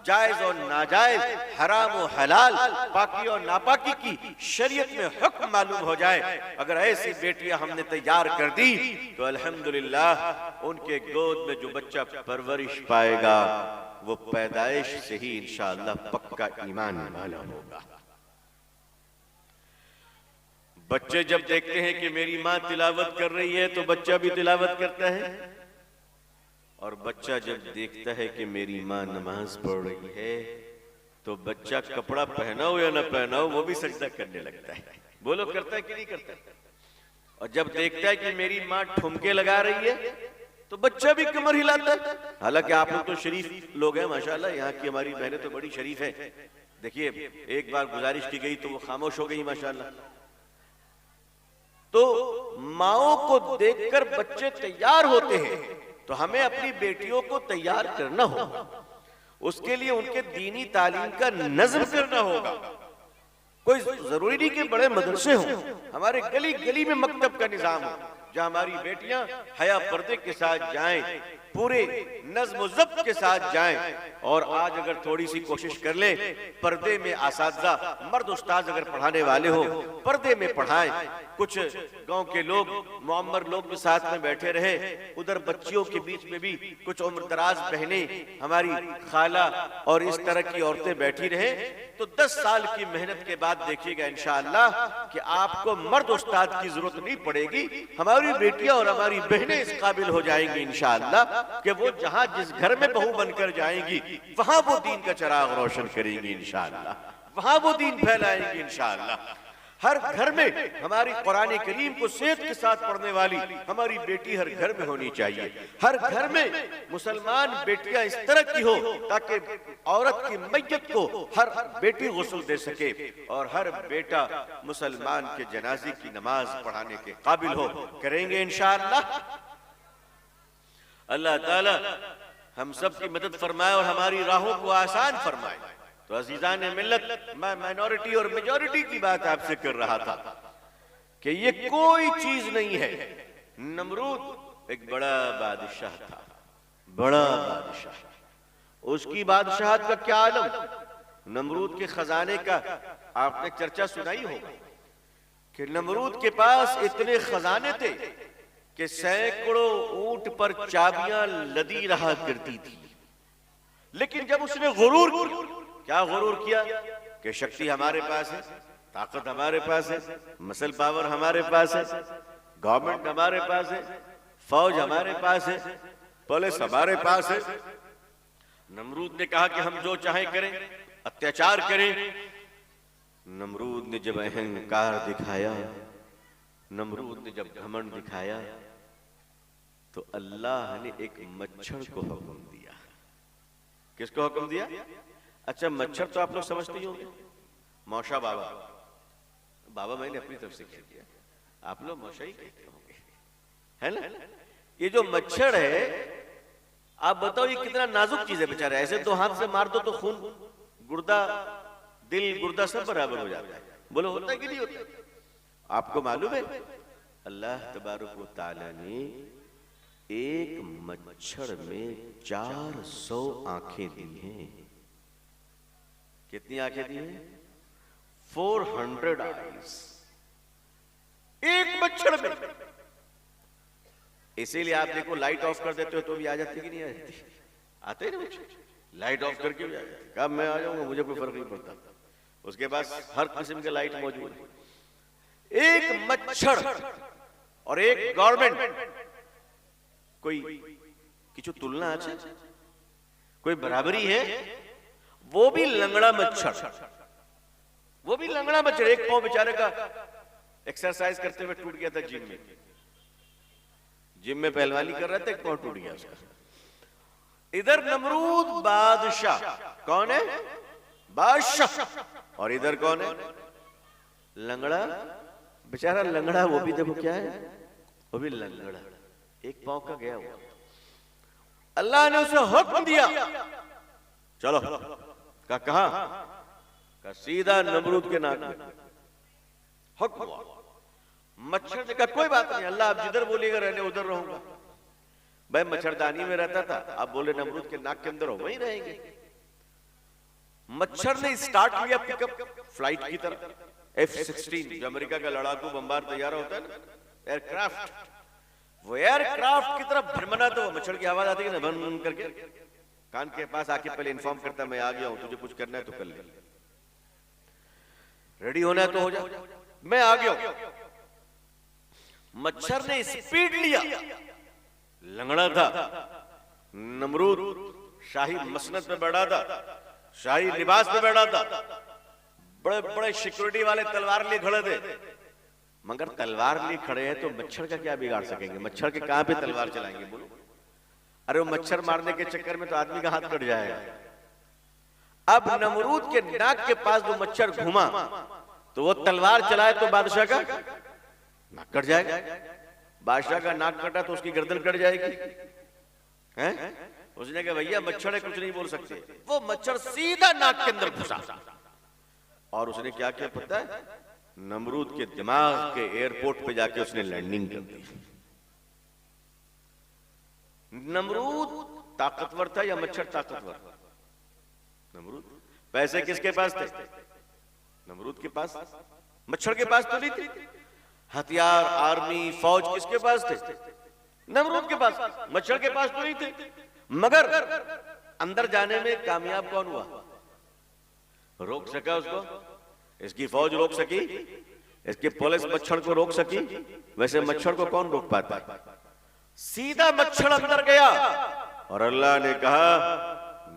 Speaker 1: जायज और नाजायज, हराम और हलाल, पाकी और नापाकी की शरीयत में हुक्म मालूम हो जाए। अगर ऐसी बेटियां हमने तैयार कर दी तो अल्हम्दुलिल्लाह उनके गोद में जो बच्चा परवरिश पाएगा वो पैदाइश से ही इंशाअल्लाह पक्का ईमान वाला होगा। बच्चे जब देखते हैं कि मेरी माँ तिलावत कर रही है तो बच्चा भी तिलावत करता है, और बच्चा जब देखता है कि मेरी माँ नमाज पढ़ रही है तो बच्चा कपड़ा पहना हो या ना पहना हो वो भी सजदा करने लगता है। बोलो करता है कि नहीं करता? और जब देखता है कि मेरी माँ ठुमके लगा रही है तो बच्चा भी कमर हिलाता है। हालांकि आप लोग तो शरीफ लोग हैं माशाल्लाह, यहाँ की हमारी बहनें तो बड़ी शरीफ है। देखिए एक बार गुजारिश की गई तो वो खामोश हो गई माशाल्लाह। तो माओ को देखकर बच्चे तैयार होते हैं, तो हमें अपनी बेटियों को तैयार करना होगा, उसके लिए उनके दीनी तालीम का नज़्म करना होगा। कोई जरूरी नहीं कि बड़े मदरसे हों, हमारे गली गली में मकतब का निजाम हो जहां हमारी बेटियां हया पर्दे के साथ जाएं, पूरे नज़्म ज़ब्त के साथ जाएं। और आज अगर थोड़ी सी कोशिश कर ले, पर्दे में आसातिज़ा मर्द उस्ताद अगर पढ़ाने वाले हो पर्दे में पढ़ाएं, कुछ गांव के लोग मुअम्मर लोग भी साथ में बैठे रहे, उधर बच्चियों के बीच में भी कुछ उम्र दराज बहनें, हमारी खाला और इस तरह की औरतें बैठी रहे, तो 10 साल की मेहनत के बाद देखिएगा इंशाअल्लाह कि आपको मर्द उस्ताद की जरूरत नहीं पड़ेगी। हमारी बेटियां और हमारी बहनें इस काबिल हो जाएंगी इंशाअल्लाह कि वो जहां जिस घर में बहू बनकर जाएंगी वहां वो दीन का चिराग रोशन करेंगी इंशाअल्लाह, वहां वो दीन फैलाएंगी इंशाअल्लाह। हर घर में हमारी कुरान करीम को सेहत के साथ पढ़ने वाली हमारी बेटी हर घर में होनी चाहिए। हर घर में मुसलमान बेटियां इस तरह की हो ताकि औरत की मैयत को हर बेटी गुस्ल दे सके और हर बेटा मुसलमान के जनाजे की नमाज पढ़ाने के काबिल हो। करेंगे इंशाअल्लाह। अल्लाह ताला हम सब की मदद फरमाए और हमारी राहों को आसान फरमाए। तो अजीजान मिल्लत, मैं माइनॉरिटी और मेजॉरिटी की बात आपसे कर रहा था कि ये कोई चीज नहीं है। नमरूद एक बड़ा बादशाह था, बड़ा बादशाह, उसकी बादशाहत का क्या आलम। नमरूद के खजाने का आपने चर्चा सुनाई होगा। कि नमरूद के पास इतने खजाने थे कि सैकड़ों ऊंट पर चाबियां लदी रहा करती थी। लेकिन जब उसने गुरूर किया, क्या गुरूर किया कि शक्ति हमारे पास है, ताकत हमारे पास है, मसल पावर हमारे पास है, गवर्नमेंट हमारे पास है, फौज हमारे पास है, पुलिस हमारे पास है। नमरूद ने कहा कि हम जो चाहें करें, अत्याचार करें। नमरूद ने जब अहंकार दिखाया, नमरूद ने जब घमंड दिखाया, तो अल्लाह ने एक मच्छर को हुक्म दिया। किसको हुक्म दिया? अच्छा, मच्छर तो आप लोग समझते ही होंगे, मौशा बाबा। बाबा मैंने अपनी तरफ से कह दिया, आप लोग मौशा ही कहते होंगे, है ना? ये जो मच्छर है, आप बताओ ये कितना नाजुक चीज है बेचारा। ऐसे दो हाथ से मार दो तो खून, गुर्दा, दिल, गुर्दा सब बराबर हो जाता है। बोलो होता है कि नहीं होता? आपको मालूम है अल्लाह तबारक व तआला ने एक मच्छर में 400 आंखें दी हैं। कितनी आंखें दी हैं? 400 आईज एक मच्छर में। इसीलिए आप देखो, लाइट ऑफ कर देते हो तो भी आ जाती कि नहीं आ जाती? आते ही ना मच्छर, लाइट ऑफ करके भी आ जाती। कब मैं आ जाऊंगा मुझे कोई फर्क नहीं पड़ता, उसके पास हर किस्म के लाइट मौजूद है। एक मच्छर और एक गवर्नमेंट, कोई किछु तुलना আছে? कोई बराबरी है? वो भी लंगड़ा मच्छर, वो भी लंगड़ा मच्छर। एक पांव बेचारे का एक्सरसाइज करते हुए टूट गया था जिम में। जिम में पहलवानी कर रहा था, एक पांव टूट गया उसका। इधर नमरूद बादशाह, कौन है? बादशाह। और इधर कौन है? लंगड़ा बेचारा। लंगड़ा वो भी देखो क्या है, वो भी लंगड़ा, एक पांव का गया हुआ। अल्लाह ने उसे हुक्म दिया, चलो कहा का सीधा नमरूद के नाक में हुक्म हुआ। मच्छर ने कहा कोई बात नहीं अल्लाह, आप जिधर बोलिएगा रहने उधर रहूंगा। भाई मच्छरदानी में रहता था, आप बोले नमरूद के नाक के अंदर हो, वहीं रहेंगे। मच्छर ने स्टार्ट किया पिकअप फ्लाइट की तरह। F-16 जो अमेरिका का लड़ाकू बमबार तैयार होता है ना, एयरक्राफ्ट, वो एयरक्राफ्ट की तरफ भ्रमणा। तो मच्छर की आवाज आती है ना, भन करके कान के पास आके पहले इन्फॉर्म करता, मैं आ गया हूं, तुझे कुछ करना है तो कर ले, रेडी होना है तो हो जा, मैं आ गया हूं। मच्छर ने स्पीड लिया, लंगड़ा था नमरूद, शाही मसनद पे बैठा था, शाही लिबास पे बैठा था, बड़े बड़े सिक्योरिटी वाले तलवार लिए खड़े थे। मगर तलवार लिए खड़े हैं तो मच्छर का क्या बिगाड़ सकेंगे? मच्छर के कहां पे तलवार चलाएंगे बोलो? अरे वो मच्छर मारने के चक्कर में तो आदमी का हाथ कट जाएगा। अब नमरूद के नाक के पास वो मच्छर घुमा तो वो तलवार चलाए तो बादशाह का नाक कट जाएगा। बादशाह का नाक कटा तो उसकी गर्दन कट जाएगी, हैं? उसने कहा भैया मच्छर है, कुछ नहीं बोल सकते। वो मच्छर सीधा नाक के अंदर घुसा और उसने क्या किया पता है? नमरूद के दिमाग के एयरपोर्ट पे जाके उसने लैंडिंग कर दी। नमरूद ताकतवर था या मच्छर ताकतवर? नमरूद। पैसे किसके पास थे? नमरूद के पास। मच्छर के पास तो नहीं थे। हथियार, आर्मी, फौज किसके पास थे? नमरूद के पास। मच्छर के पास तो नहीं थे। मगर अंदर जाने में कामयाब कौन हुआ? रोक सका उसको? इसकी फौज रोक सकी, इसकी पुलिस मच्छर को रोक सकी? वैसे मच्छर को कौन रोक पाता है? सीधा मच्छर अंदर गया और अल्लाह ने कहा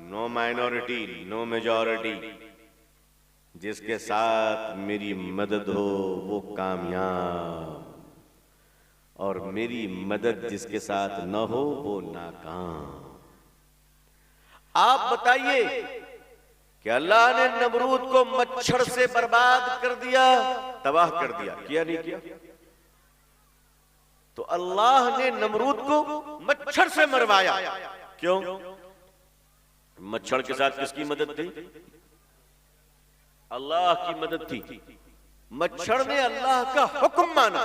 Speaker 1: नो माइनॉरिटी नो मेजॉरिटी, जिसके साथ मेरी मदद हो वो कामयाब और मेरी मदद जिसके साथ न हो वो नाकाम। आप बताइए कि अल्लाह ने नमरूद को मच्छर से बर्बाद कर दिया, तबाह कर दिया, किया नहीं किया? तो अल्लाह ने नमरूद को मच्छर से मरवाया। क्यों? मच्छर के साथ किसकी मदद थी? अल्लाह की मदद थी। मच्छर ने अल्लाह का हुक्म माना।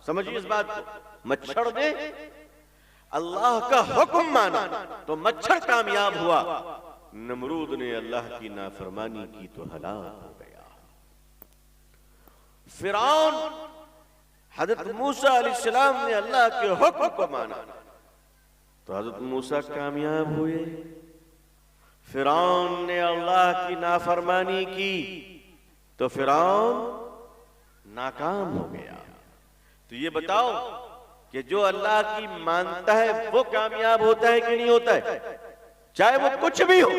Speaker 1: समझिए इस बात को, मच्छर ने अल्लाह का हुक्म माना तो मच्छर कामयाब हुआ। नमरूद ने अल्लाह की नाफरमानी की तो हलाक हो गया। फिरौन हजरत मूसा अलैहिस्सलाम ने अल्लाह के हुक्म को माना तो हजरत मूसा कामयाब हुए। फिरौन ने अल्लाह की नाफरमानी की तो फिरौन नाकाम हो गया। तो ये बताओ कि जो अल्लाह की मानता है वो कामयाब होता है कि नहीं होता है, चाहे वो कुछ भी हो।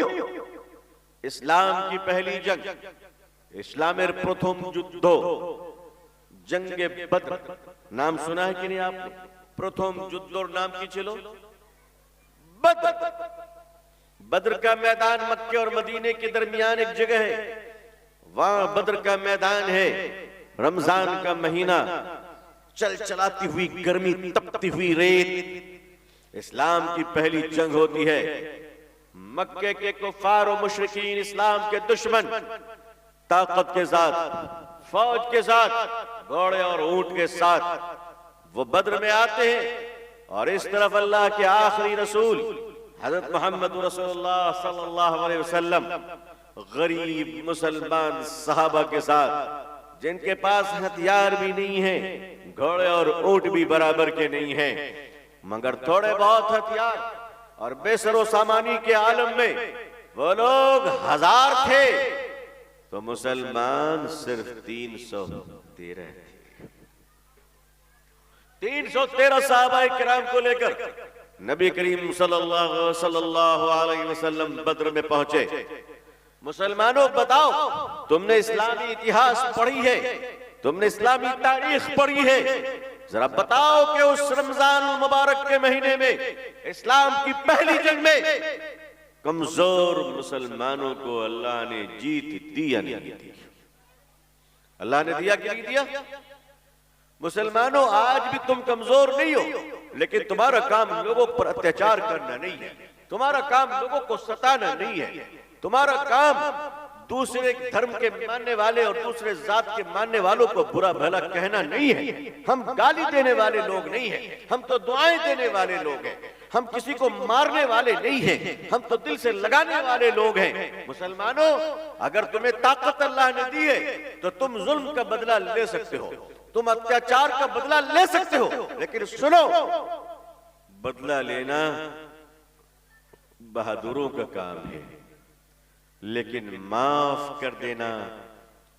Speaker 1: इस्लाम की पहली जंग, इस्लामेर प्रथम युद्ध जंगे बद्र, नाम सुना है कि नहीं आपने? प्रथम युद्ध नाम की चलो बद्र। बद्र का मैदान मक्के और मदीने के दरमियान एक जगह है, वहां बद्र का मैदान है। रमजान का महीना, चल चलाती हुई गर्मी, तपती हुई रेत, इस्लाम की पहली जंग होती है। मक्के के कुफार और मुशरिकीन, इस्लाम के दुश्मन, ताकत के साथ, फौज के साथ, घोड़े और ऊंट के साथ वो बद्र में आते हैं। और इस तरफ अल्लाह के आखिरी रसूल हजरत मोहम्मद रसूलुल्लाह सल्लल्लाहु अलैहि वसल्लम गरीब मुसलमान सहाबा के साथ, जिनके पास हथियार भी नहीं है, घोड़े और ऊंट भी बराबर के नहीं हैं, मगर थोड़े बहुत हथियार और बेसरो सामानी के आलम में वो लोग 1000 थे तो मुसलमान सिर्फ 313 थे। 313 सहाबाए किराम को लेकर नबी करीम सल्लल्लाहु अलैहि वसल्लम बद्र में पहुंचे। मुसलमानों बताओ, तुमने इस्लामी इतिहास पढ़ी है, तुमने इस्लामी तारीख पढ़ी है, जरा बताओ कि उस रमजान मुबारक के महीने में, इस्लाम की पहली जंग में कमजोर मुसलमानों को अल्लाह ने जीत दी या नहीं दी? अल्लाह ने दिया कि नहीं दिया? मुसलमानों, आज भी तुम कमजोर नहीं हो, लेकिन तुम्हारा काम लोगों पर अत्याचार करना नहीं है, तुम्हारा काम लोगों को सताना नहीं है, तुम्हारा काम दूसरे धर्म के मानने वाले और दूसरे जात के मानने वालों को बुरा भला कहना नहीं है। हम गाली देने वाले लोग नहीं हैं, हम तो दुआएं देने वाले लोग हैं, हम किसी को मारने वाले नहीं हैं, हम तो दिल से लगाने वाले लोग हैं। मुसलमानों, अगर तुम्हें ताकत अल्लाह ने दी है तो तुम जुल्म का बदला ले सकते हो, तुम अत्याचार का बदला ले सकते हो, लेकिन सुनो, बदला लेना बहादुरों का काम है, लेकिन माफ कर देना,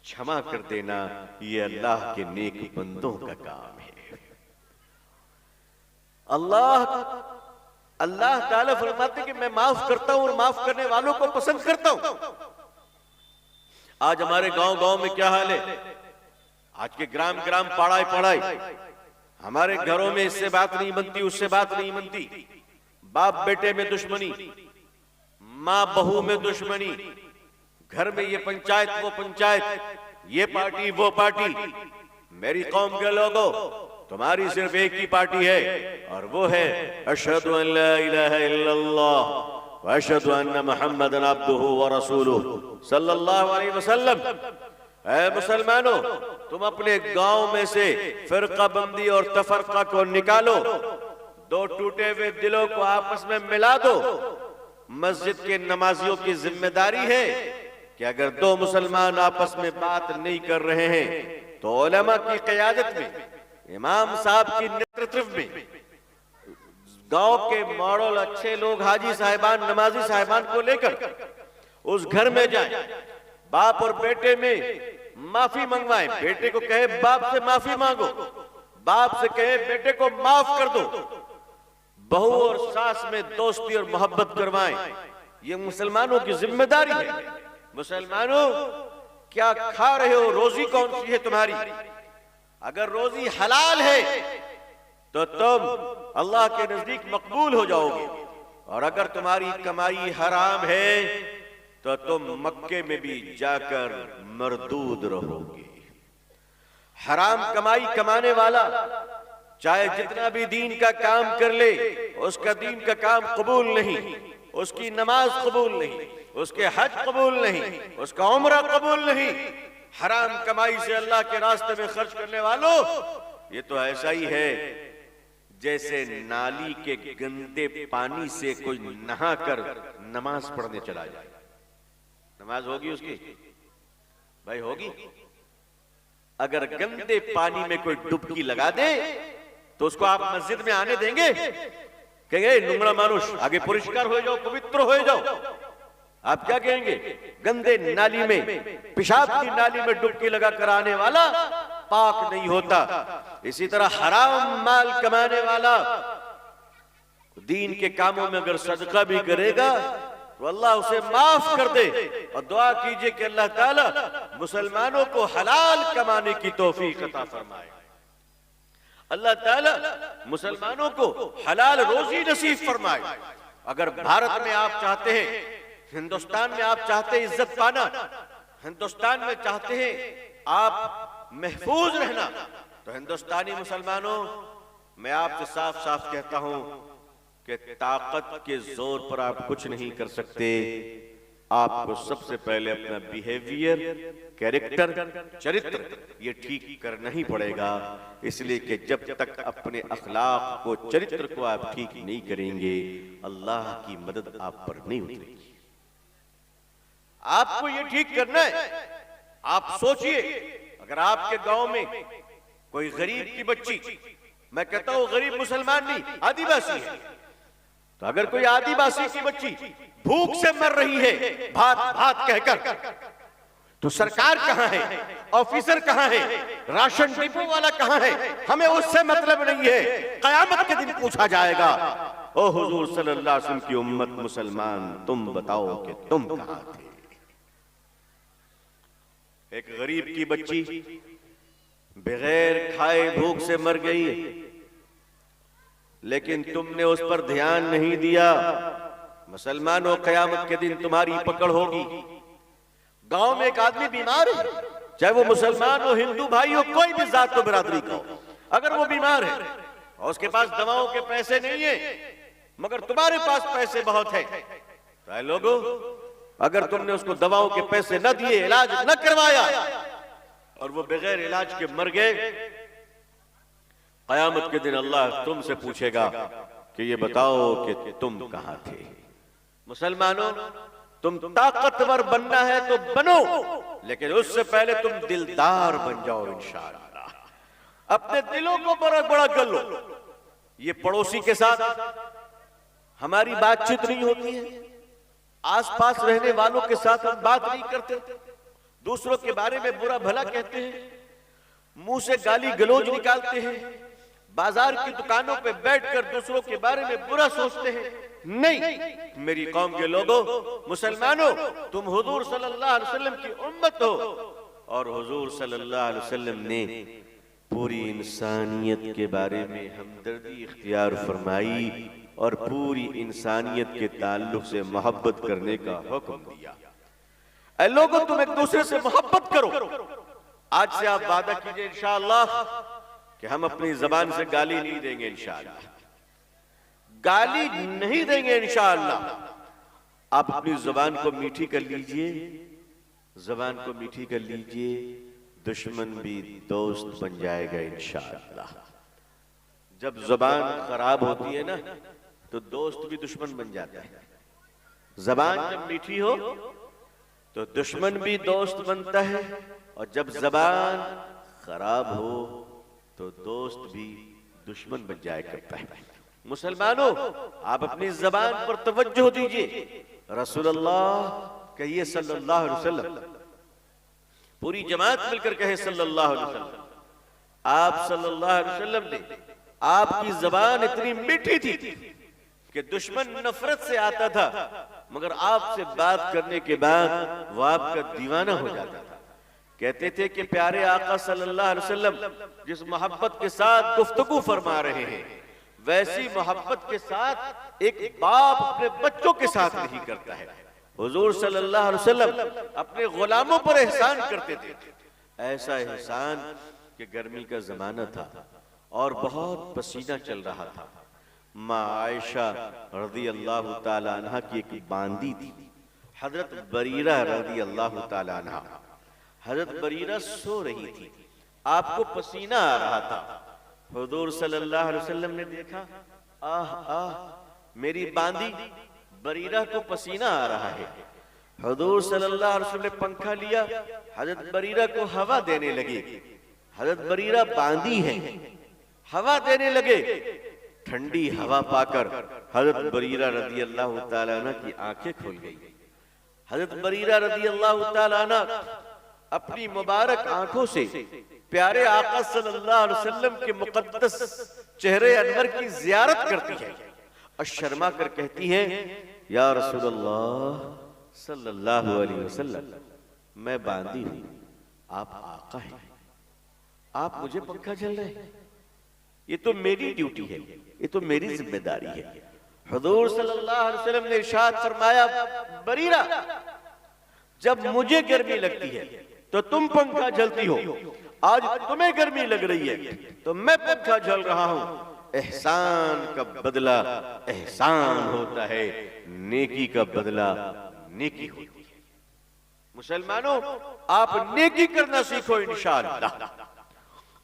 Speaker 1: क्षमा कर देना, ये अल्लाह के नेक बंदों का काम है। अल्लाह ताला फरमाते कि मैं माफ करता हूं और माफ करने वालों को पसंद करता हूं। आज हमारे गांव-गांव में क्या हाल है? आज के ग्राम ग्राम, पढ़ाई पढ़ाई, हमारे घरों में इससे बात नहीं बनती, उससे बात नहीं बनती, बाप बेटे में दुश्मनी, माँ बहू में दुश्मनी, घर में ये पंचायत वो पंचायत, ये पार्टी वो पार्टी। मेरी कौम के लोगों, तुम्हारी सिर्फ एक ही पार्टी है और वो है अशहदु अन ला इलाहा इल्लल्लाह व अशहदु अन्ना मुहम्मदन अब्दुहु व रसूलुहु सल्लल्लाहु अलैहि वसल्लम। ऐ मुसलमानों, तुम अपने गांव में से फिरका बंदी और तफरका को निकालो, दो टूटे हुए दिलों को आपस में मिला दो। मस्जिद के नमाजियों की जिम्मेदारी है कि अगर दो मुसलमान आपस में बात नहीं कर रहे हैं तो उलमा की क़यादत में, इमाम साहब की नेतृत्व में, गांव के मॉडल अच्छे लोग, हाजी साहिबान, नमाजी साहिबान को लेकर उस घर में जाएं, बाप और बेटे में माफी मंगवाएं, बेटे को कहे बाप से माफी मांगो, बाप से कहे बेटे को माफ कर दो, बहू और सास में दोस्ती और मोहब्बत करवाएं। ये मुसलमानों की जिम्मेदारी है। मुसलमानों, क्या खा रहे हो? रोजी कौन सी है तुम्हारी? अगर रोजी हलाल है तो तुम अल्लाह के नजदीक मकबूल हो जाओगे, और अगर तुम्हारी कमाई हराम है तो तुम मक्के में भी जाकर मरदूद रहोगे। हराम कमाई कमाने वाला चाहे जितना भी दीन का काम कर ले, उसका दीन का काम कबूल नहीं, उसकी नमाज कबूल नहीं, उसके हज कबूल नहीं, उसका उम्रा कबूल नहीं। हराम कमाई से अल्लाह के रास्ते में खर्च करने वालों, ये तो ऐसा ही है जैसे नाली के गंदे पानी से कोई नहाकर नमाज पढ़ने चला जाए। नमाज होगी उसकी? भाई होगी? अगर गंदे पानी में कोई डुबकी लगा दे तो उसको आप मस्जिद में आने देंगे? कहेंगे नुंगड़ा मानुष, आगे परिष्कार हो जाओ, पवित्र हो जाओ। आप क्या कहेंगे? गंदे नाली में, पेशाब की नाली में डुबकी लगा कर आने वाला पाक नहीं होता। इसी तरह हराम माल कमाने वाला दीन के कामों में अगर सदका भी करेगा तो अल्लाह उसे माफ कर दे। और दुआ कीजिए कि अल्लाह ताला मुसलमानों को हलाल कमाने की तौफीक अता फरमाए। अल्लाह ताला मुसलमानों को हलाल रोजी नसीब फरमाए। अगर भारत में आप चाहते हैं, हिंदुस्तान में आप चाहते हैं इज्जत पाना, हिंदुस्तान में चाहते हैं आप महफूज रहना, तो हिंदुस्तानी मुसलमानों, मैं आपसे साफ साफ कहता हूं कि ताकत के जोर पर आप कुछ नहीं कर सकते। आपको सबसे पहले अपना बिहेवियर, कैरेक्टर, चरित्र ये ठीक करना ही पड़ेगा। इसलिए कि जब तक अपने अखलाक को, चरित्र को आप ठीक नहीं करेंगे, अल्लाह की मदद आप पर नहीं उतरेगी। आपको ये ठीक करना है। आप सोचिए, अगर आपके गांव में कोई गरीब की बच्ची, मैं कहता हूं गरीब मुसलमान नहीं, आदिवासी है, तो अगर कोई आदिवासी की बच्ची भूख से मर रही है भात भात कहकर, तो सरकार कहां है? ऑफिसर कहां है? राशन डिपो वाला कहां है? हमें उससे मतलब नहीं है। कयामत के दिन पूछा जाएगा, ओ हुजूर सल्लल्लाहु अलैहि वसल्लम की उम्मत मुसलमान, तुम बताओ कि तुम कहां थे? एक गरीब की बच्ची बगैर खाए भूख से मर गई, लेकिन तुमने उस पर ध्यान नहीं दिया। मुसलमानों, क़यामत के दिन तुम्हारी पकड़ होगी। गांव में एक आदमी बीमार है, चाहे वो मुसलमान हो, हिंदू भाई हो, कोई भी जात तो बिरादरी का हो, अगर वो बीमार है और उसके पास दवाओं के पैसे नहीं है, मगर तुम्हारे पास पैसे बहुत है, तो लोगों, अगर तुमने उसको दवाओं के पैसे न दिए, इलाज न करवाया और वो बगैर इलाज के मर गए, क़यामत के दिन अल्लाह तुमसे पूछेगा कि ये बताओ कि तुम कहां थे? मुसलमानों, तुम ताकतवर बनना है तो बनो, लेकिन उससे पहले तुम दिलदार बन जाओ इंशाअल्लाह। अपने दिलों को बड़ा बड़ा कर लो। ये पड़ोसी के साथ हमारी बातचीत नहीं होती है, आसपास रहने वालों के साथ हम बात नहीं करते, दूसरों के बारे में बुरा भला कहते हैं, मुंह से गाली गलौज निकालते हैं, बाजार की दुकानों पे बैठकर दूसरों के बारे में बुरा सोचते हैं। नहीं, मेरी कौम के लोगों, मुसलमानों, तुम हुजूर सल्लल्लाहु अलैहि वसल्लम की उम्मत हो, और हुजूर सल्लल्लाहु अलैहि वसल्लम ने पूरी इंसानियत के बारे में हमदर्दी इख्तियार फरमाई और पूरी इंसानियत के ताल्लुक से मोहब्बत करने का हुक्म दिया। ऐ लोगों, तुम एक दूसरे से मोहब्बत करो। आज से आप वादा कीजिए इंशाअल्लाह कि हम अपनी जबान से गाली नहीं देंगे, इंशाअल्लाह गाली नहीं देंगे इंशाअल्लाह। आप अपनी जुबान को मीठी कर लीजिए, जुबान को मीठी कर लीजिए, दुश्मन भी दोस्त बन जाएगा इंशाअल्लाह। जब जुबान खराब होती है ना, तो दोस्त भी दुश्मन बन जाता है। जबान जब मीठी हो तो दुश्मन भी दोस्त बनता है, और जब जबान खराब हो तो दोस्त भी दुश्मन बन जाया करता है। मुसलमानों, आप अपनी जबान पर तवज्जो दीजिए। रसूलुल्लाह कहिए सल्लल्लाहु अलैहि वसल्लम, पूरी जमात मिलकर कहे सल्लल्लाहु अलैहि वसल्लम। आप सल्लल्लाहु अलैहि वसल्लम ने, आपकी जबान इतनी मीठी थी कि दुश्मन नफरत से आता था, मगर आपसे बात करने के बाद वो आपका दीवाना हो जाता था। कहते थे कि प्यारे आका सल्लल्लाहु अलैहि वसल्लम जिस मोहब्बत के साथ गुफ्तगू फरमा रहे हैं, वैसी मोहब्बत के साथ एक बाप अपने बच्चों के साथ नहीं करता है। हुजूर सल्लल्लाहु अलैहि वसल्लम अपने गुलामों पर एहसान करते थे, ऐसा एहसान कि गर्मी का जमाना था और बहुत पसीना चल रहा था। माँ आयशा रज़ी अल्लाह ताला अन्हा की एक बांदी थी, हजरत बरीरा रज़ी अल्लाह ताला अन्हा। हजरत बरीरा सो रही थी, आपको पसीना आ रहा था। हुजूर सल्लल्लाहु अलैहि वसल्लम ने देखा, आह आह, मेरी बांदी बरीरा को पसीना आ रहा है। हुजूर सल्लल्लाहु अलैहि वसल्लम ने पंखा लिया, हजरत बरीरा को हवा देने लगी। हजरत बरीरा बांधी है, हवा देने लगे। ठंडी हवा पाकर हजरत बरीरा रदी अल्लाह ताला अन्हा की आंखें खुल गई। हजरत बरीरा रदी अल्लाह ताला अन्हा अपनी मुबारक आंखों से प्यारे आका सल्लल्लाहु अलैहि वसल्लम के मुकद्दस चेहरे अनवर की जियारत करती है और शर्मा कर कहती है, या रसूलल्लाह सल्लल्लाहु अलैहि वसल्लम, मैं बांधी हूं, आप आका हैं, आप मुझे पंखा झल रहे हैं, ये तो मेरी ड्यूटी है, ये तो मेरी जिम्मेदारी है। हुजूर सल्लल्लाहु अलैहि वसल्लम ने इरशाद फरमाया, बरीरा, जब मुझे गर्मी लगती है तो तुम पंखा झलती हो, आज तुम्हें गर्मी लग रही है तो मैं पंखा झल रहा हूं। एहसान का बदला एहसान होता है, नेकी का बदला नेकी होती है। मुसलमानों, आप नेकी करना सीखो इंशाअल्लाह,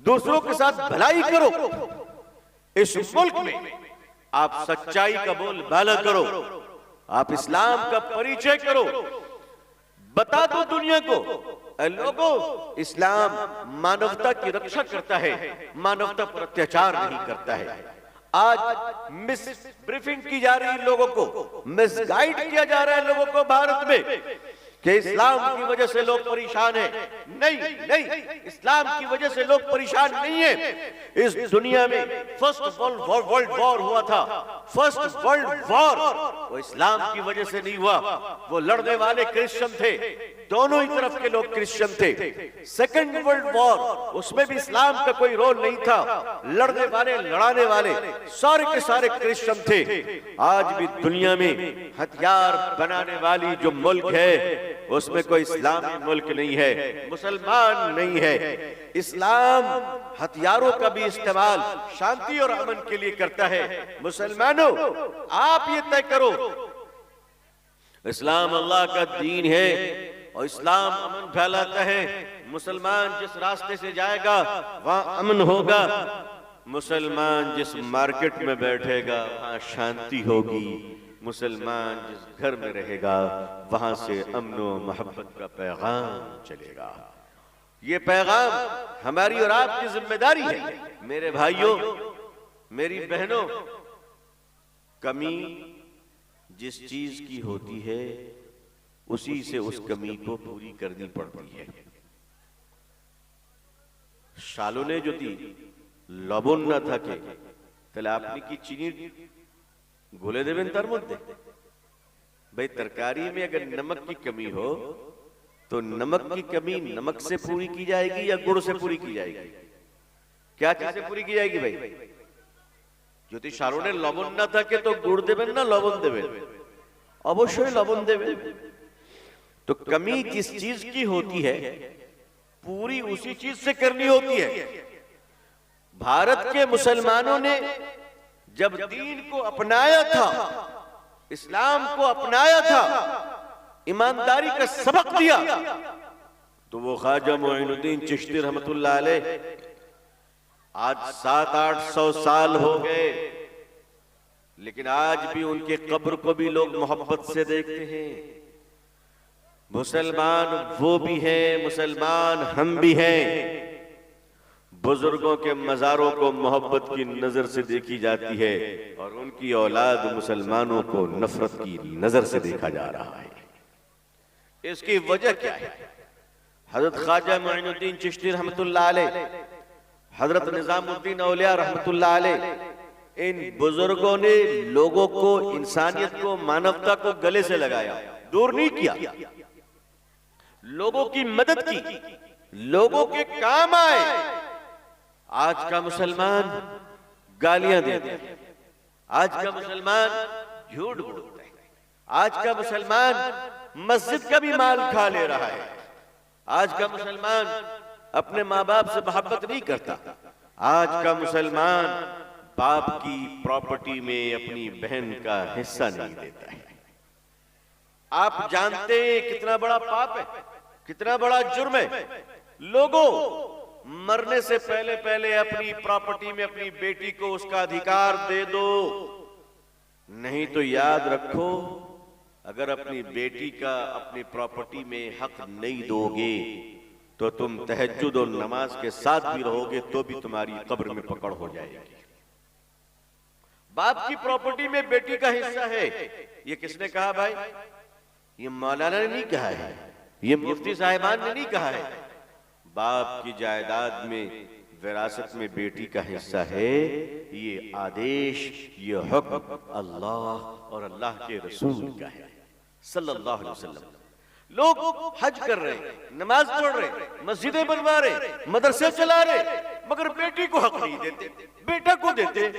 Speaker 1: दूसरों के साथ भलाई करो, इस मुल्क में आप सच्चाई का बोलबाला करो, आप इस्लाम का परिचय करो, बता दो दुनिया को, लोगों, इस्लाम मानवता की रक्षा करता है, मानवता पर अत्याचार नहीं करता है। आज मिस ब्रीफिंग की जा रही है, लोगों को मिसगाइड किया जा रहा है लोगों को भारत में कि इस्लाम की वजह से लोग परेशान हैं। नहीं नहीं, इस्लाम की वजह से लोग परेशान नहीं है। इस दुनिया में फर्स्ट वर्ल्ड वॉर हुआ था, फर्स्ट वर्ल्ड वॉर वो इस्लाम की वजह से नहीं हुआ, वो लड़ने वाले क्रिश्चियन थे, दोनों ही तरफ के लोग क्रिश्चियन थे। सेकंड वर्ल्ड वॉर, उसमें भी इस्लाम का कोई रोल नहीं था, लड़ने वाले लड़ाने वाले सारे के सारे क्रिश्चियन थे। आज भी दुनिया में हथियार बनाने वाली जो मुल्क है उसमें कोई इस्लामी मुल्क नहीं है, मुसलमान नहीं है। इस्लाम हथियारों का भी इस्तेमाल शांति और अमन के लिए करता है। मुसलमानों, आप ये तय करो, इस्लाम अल्लाह का दीन है और इस्लाम अमन फैलाता है। मुसलमान जिस रास्ते से जाएगा वहां अमन होगा, मुसलमान जिस मार्केट में बैठेगा वहां शांति होगी, मुसलमान जिस घर में रहेगा वहां से अमन और मोहब्बत का पैगाम चलेगा। ये पैगाम हमारी और आपकी जिम्मेदारी है। मेरे भाइयों, मेरी बहनों, कमी जिस चीज की होती है उसी से उस कमी को पूरी करनी पड़ती है। शालों ने जो दी लबन न থাকে তাহলে আপনি কি চিনি घोले देवें तार मध्य? भाई, तरकारी में अगर नमक की कमी हो तो नमक की कमी नमक से पूरी की जाएगी या गुड़ से पूरी की जाएगी? क्या चीज से पूरी की जाएगी भाई? যদি শারণে লবণ না থাকে তো গুড় দেবেন না লবণ দেবেন? অবশ্যই লবণ দেবেন। तो कमी जिस चीज की होती है पूरी उसी चीज से करनी होती है। भारत के मुसलमानों ने जब दीन को अपनाया था, इस्लाम को अपनाया था, ईमानदारी का सबक दिया, तो वो ख्वाजा मोइनुद्दीन चिश्ती रहमतुल्लाह अलैह आज 700-800 साल हो गए, लेकिन आज भी उनके कब्र को भी लोग मोहब्बत से देखते हैं। मुसलमान वो भी हैं, मुसलमान हम भी हैं। बुजुर्गों के मज़ारों को मोहब्बत की नजर से देखी जाती है और उनकी औलाद मुसलमानों को नफरत की नजर से देखा जा रहा है। इसकी वजह क्या है? हजरत ख्वाजा मोइनुद्दीन चिश्ती रहमतुल्लाह अलैह, हजरत निजामुद्दीन औलिया रहमतुल्लाह अलैह, इन बुजुर्गों ने लोगों को, इंसानियत को, मानवता को गले से लगाया, दूर नहीं किया, लोगों की मदद की, लोगों के काम आए। आज का मुसलमान गालियां देता है, आज का मुसलमान झूठ बोलता है, आज का मुसलमान मस्जिद का भी माल खा ले रहा है, आज का मुसलमान अपने माँ बाप से मोहब्बत नहीं करता, आज का मुसलमान बाप की प्रॉपर्टी में अपनी बहन का हिस्सा नहीं देता है। आप जानते हैं कितना बड़ा पाप है, कितना बड़ा जुर्म है। लोगों, मरने से पहले पहले अपनी प्रॉपर्टी में अपनी बेटी को उसका अधिकार दे दो, नहीं तो याद रखो, अगर अपनी बेटी का अपनी प्रॉपर्टी में हक नहीं दोगे तो तुम तहज्जुद और नमाज के साथ भी रहोगे तो भी तुम्हारी कब्र में पकड़ हो जाएगी। बाप की प्रॉपर्टी में बेटी का हिस्सा है, ये किसने कहा भाई? ये मौलाना ने नहीं कहा है, ये मुफ्ती साहिबान ने नहीं कहा है। बाप की जायदाद में विरासत में बेटी का हिस्सा है, ये आदेश, ये हुक्म अल्लाह और अल्लाह के रसूल का है सल्लल्लाहु अलैहि वसल्लम। लोग हज कर रहे, नमाज पढ़ रहे, मस्जिदें बनवा रहे, मदरसे चला रहे, मगर बेटी को हक नहीं देते, बेटा को देते,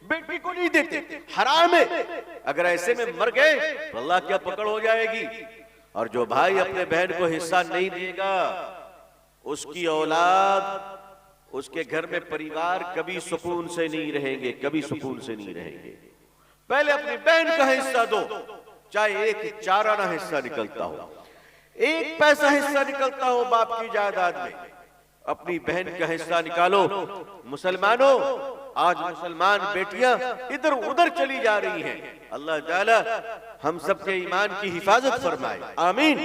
Speaker 1: बेटी को नहीं देते। हराम है। अगर ऐसे में मर गए तो अल्लाह क्या पकड़ हो जाएगी। और जो भाई अपने बहन को हिस्सा नहीं देगा, उसकी औलाद, उसके घर में परिवार कभी सुकून से नहीं रहेंगे, कभी सुकून से नहीं रहेंगे। पहले अपनी बहन का हिस्सा दो, चाहे एक चाराना हिस्सा निकलता हो, एक पैसा हिस्सा निकलता हो बाप की जायदाद में, अपनी बहन का हिस्सा निकालो। मुसलमानों, आज मुसलमान बेटियां इधर उधर चली जा रही हैं। अल्लाह ताला हम सबके ईमान की हिफाजत फरमाए, आमीन।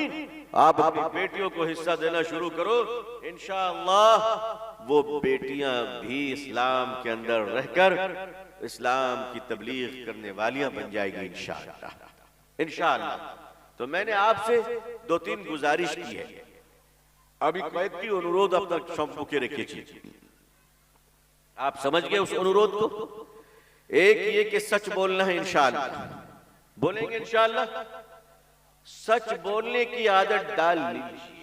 Speaker 1: आप अपनी बेटियों को हिस्सा देना शुरू करो, इंशाअल्लाह वो बेटियां भी इस्लाम के अंदर रहकर इस्लाम की तबलीग करने वालियां बन जाएगी इंशाअल्लाह, इंशाअल्लाह। तो मैंने आपसे 2-3 गुजारिश की है, अभी कैद की अनुरोध अब तक सौंप के रखिए चीज। आप समझ गए उस अनुरोध को? एक ये कि सच बोलना है, इंशाअल्लाह बोलेंगे, इंशाअल्लाह। सच बोलने की आदत डाल लीजिए।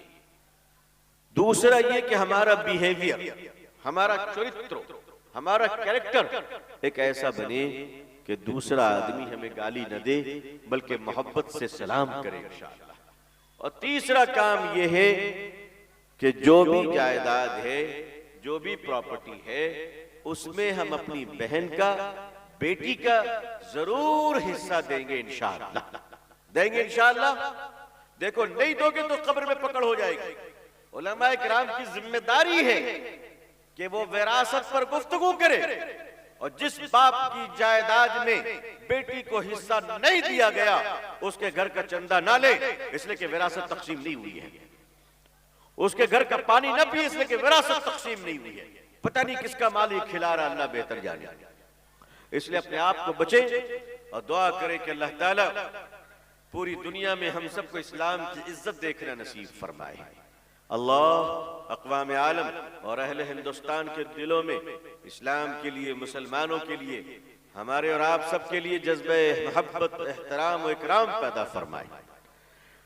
Speaker 1: दूसरा ये कि हमारा बिहेवियर, हमारा चरित्र, हमारा कैरेक्टर एक ऐसा बने कि दूसरा आदमी हमें गाली न दे बल्कि मोहब्बत से सलाम करे इंशाअल्लाह। और तीसरा काम यह है कि जो भी जायदाद है, जो भी प्रॉपर्टी है, उसमें हम अपनी बहन का, बेटी का जरूर हिस्सा देंगे इंशाअल्लाह, देंगे इंशाअल्लाह। देखो नहीं दोगे तो कब्र में पकड़ हो जाएगी। उलमाए किराम की जिम्मेदारी है कि वो विरासत पर गुफ्तगू करे, और जिस बाप की जायदाद में बेटी को हिस्सा नहीं दिया गया उसके घर का चंदा ना ले, इसलिए कि विरासत तकसीम नहीं हुई है। उसके घर का पानी न पिए, इसलिए कि विरासत तकसीम नहीं हुई है। पता नहीं किसका मालिक खिला रहा, अल्लाह बेहतर जाने। इसलिए अपने आप को बचे और दुआ करें कि अल्लाह ताला पूरी दुनिया में हम सबको इस्लाम की इज्जत देखना नसीब फरमाए। अल्लाह अक़वाम आलम और अहले हिंदुस्तान के दिलों में इस्लाम के लिए, मुसलमानों के लिए, हमारे और आप सबके लिए जज्बे मोहब्बत, एहतराम और इकराम पैदा फरमाए।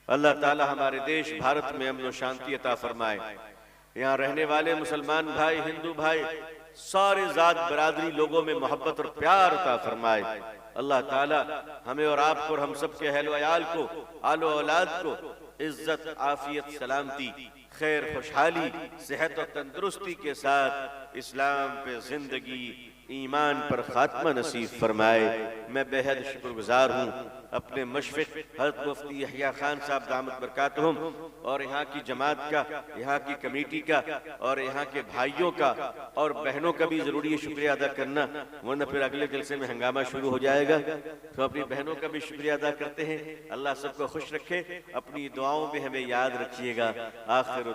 Speaker 1: अल्लाह ताला हमारे देश भारत में अमन और शांति अता फरमाए। यहाँ रहने वाले मुसलमान भाई, हिंदू भाई, सारे जात बरादरी लोगों में मोहब्बत और प्यार अता फरमाए। अल्लाह ताला हमें और आपको और हम सबके अहल अयाल को, आलो औलाद को इज्जत, आफियत, सलामती, खैर, खुशहाली, सेहत और तंदुरुस्ती के साथ इस्लाम पे जिंदगी, ईमान पर खात्मा नसीब फरमाए। मैं बेहद शुक्रगुजार हूँ अपने मुशफ़िक़ हज़रत मुफ्ती यहया खान साहब दामत बरकातहुम और यहाँ की जमात का, यहाँ की कमेटी का और यहाँ के भाइयों का और बहनों का भी ज़रूरी शुक्रिया अदा करना, वरना फिर अगले जलसे में हंगामा शुरू हो जाएगा। तो अपनी बहनों का भी शुक्रिया अदा करते हैं। अल्लाह सबको खुश रखे, अपनी दुआओं में हमें याद रखिएगा। आखिरु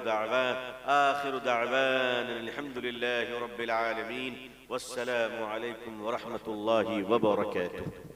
Speaker 1: दाअवान अल्हम्दुलिल्लाहि रब्बिल आलमीन, वस्सलामु अलैकुम व रहमतुल्लाहि व बरकातुहू।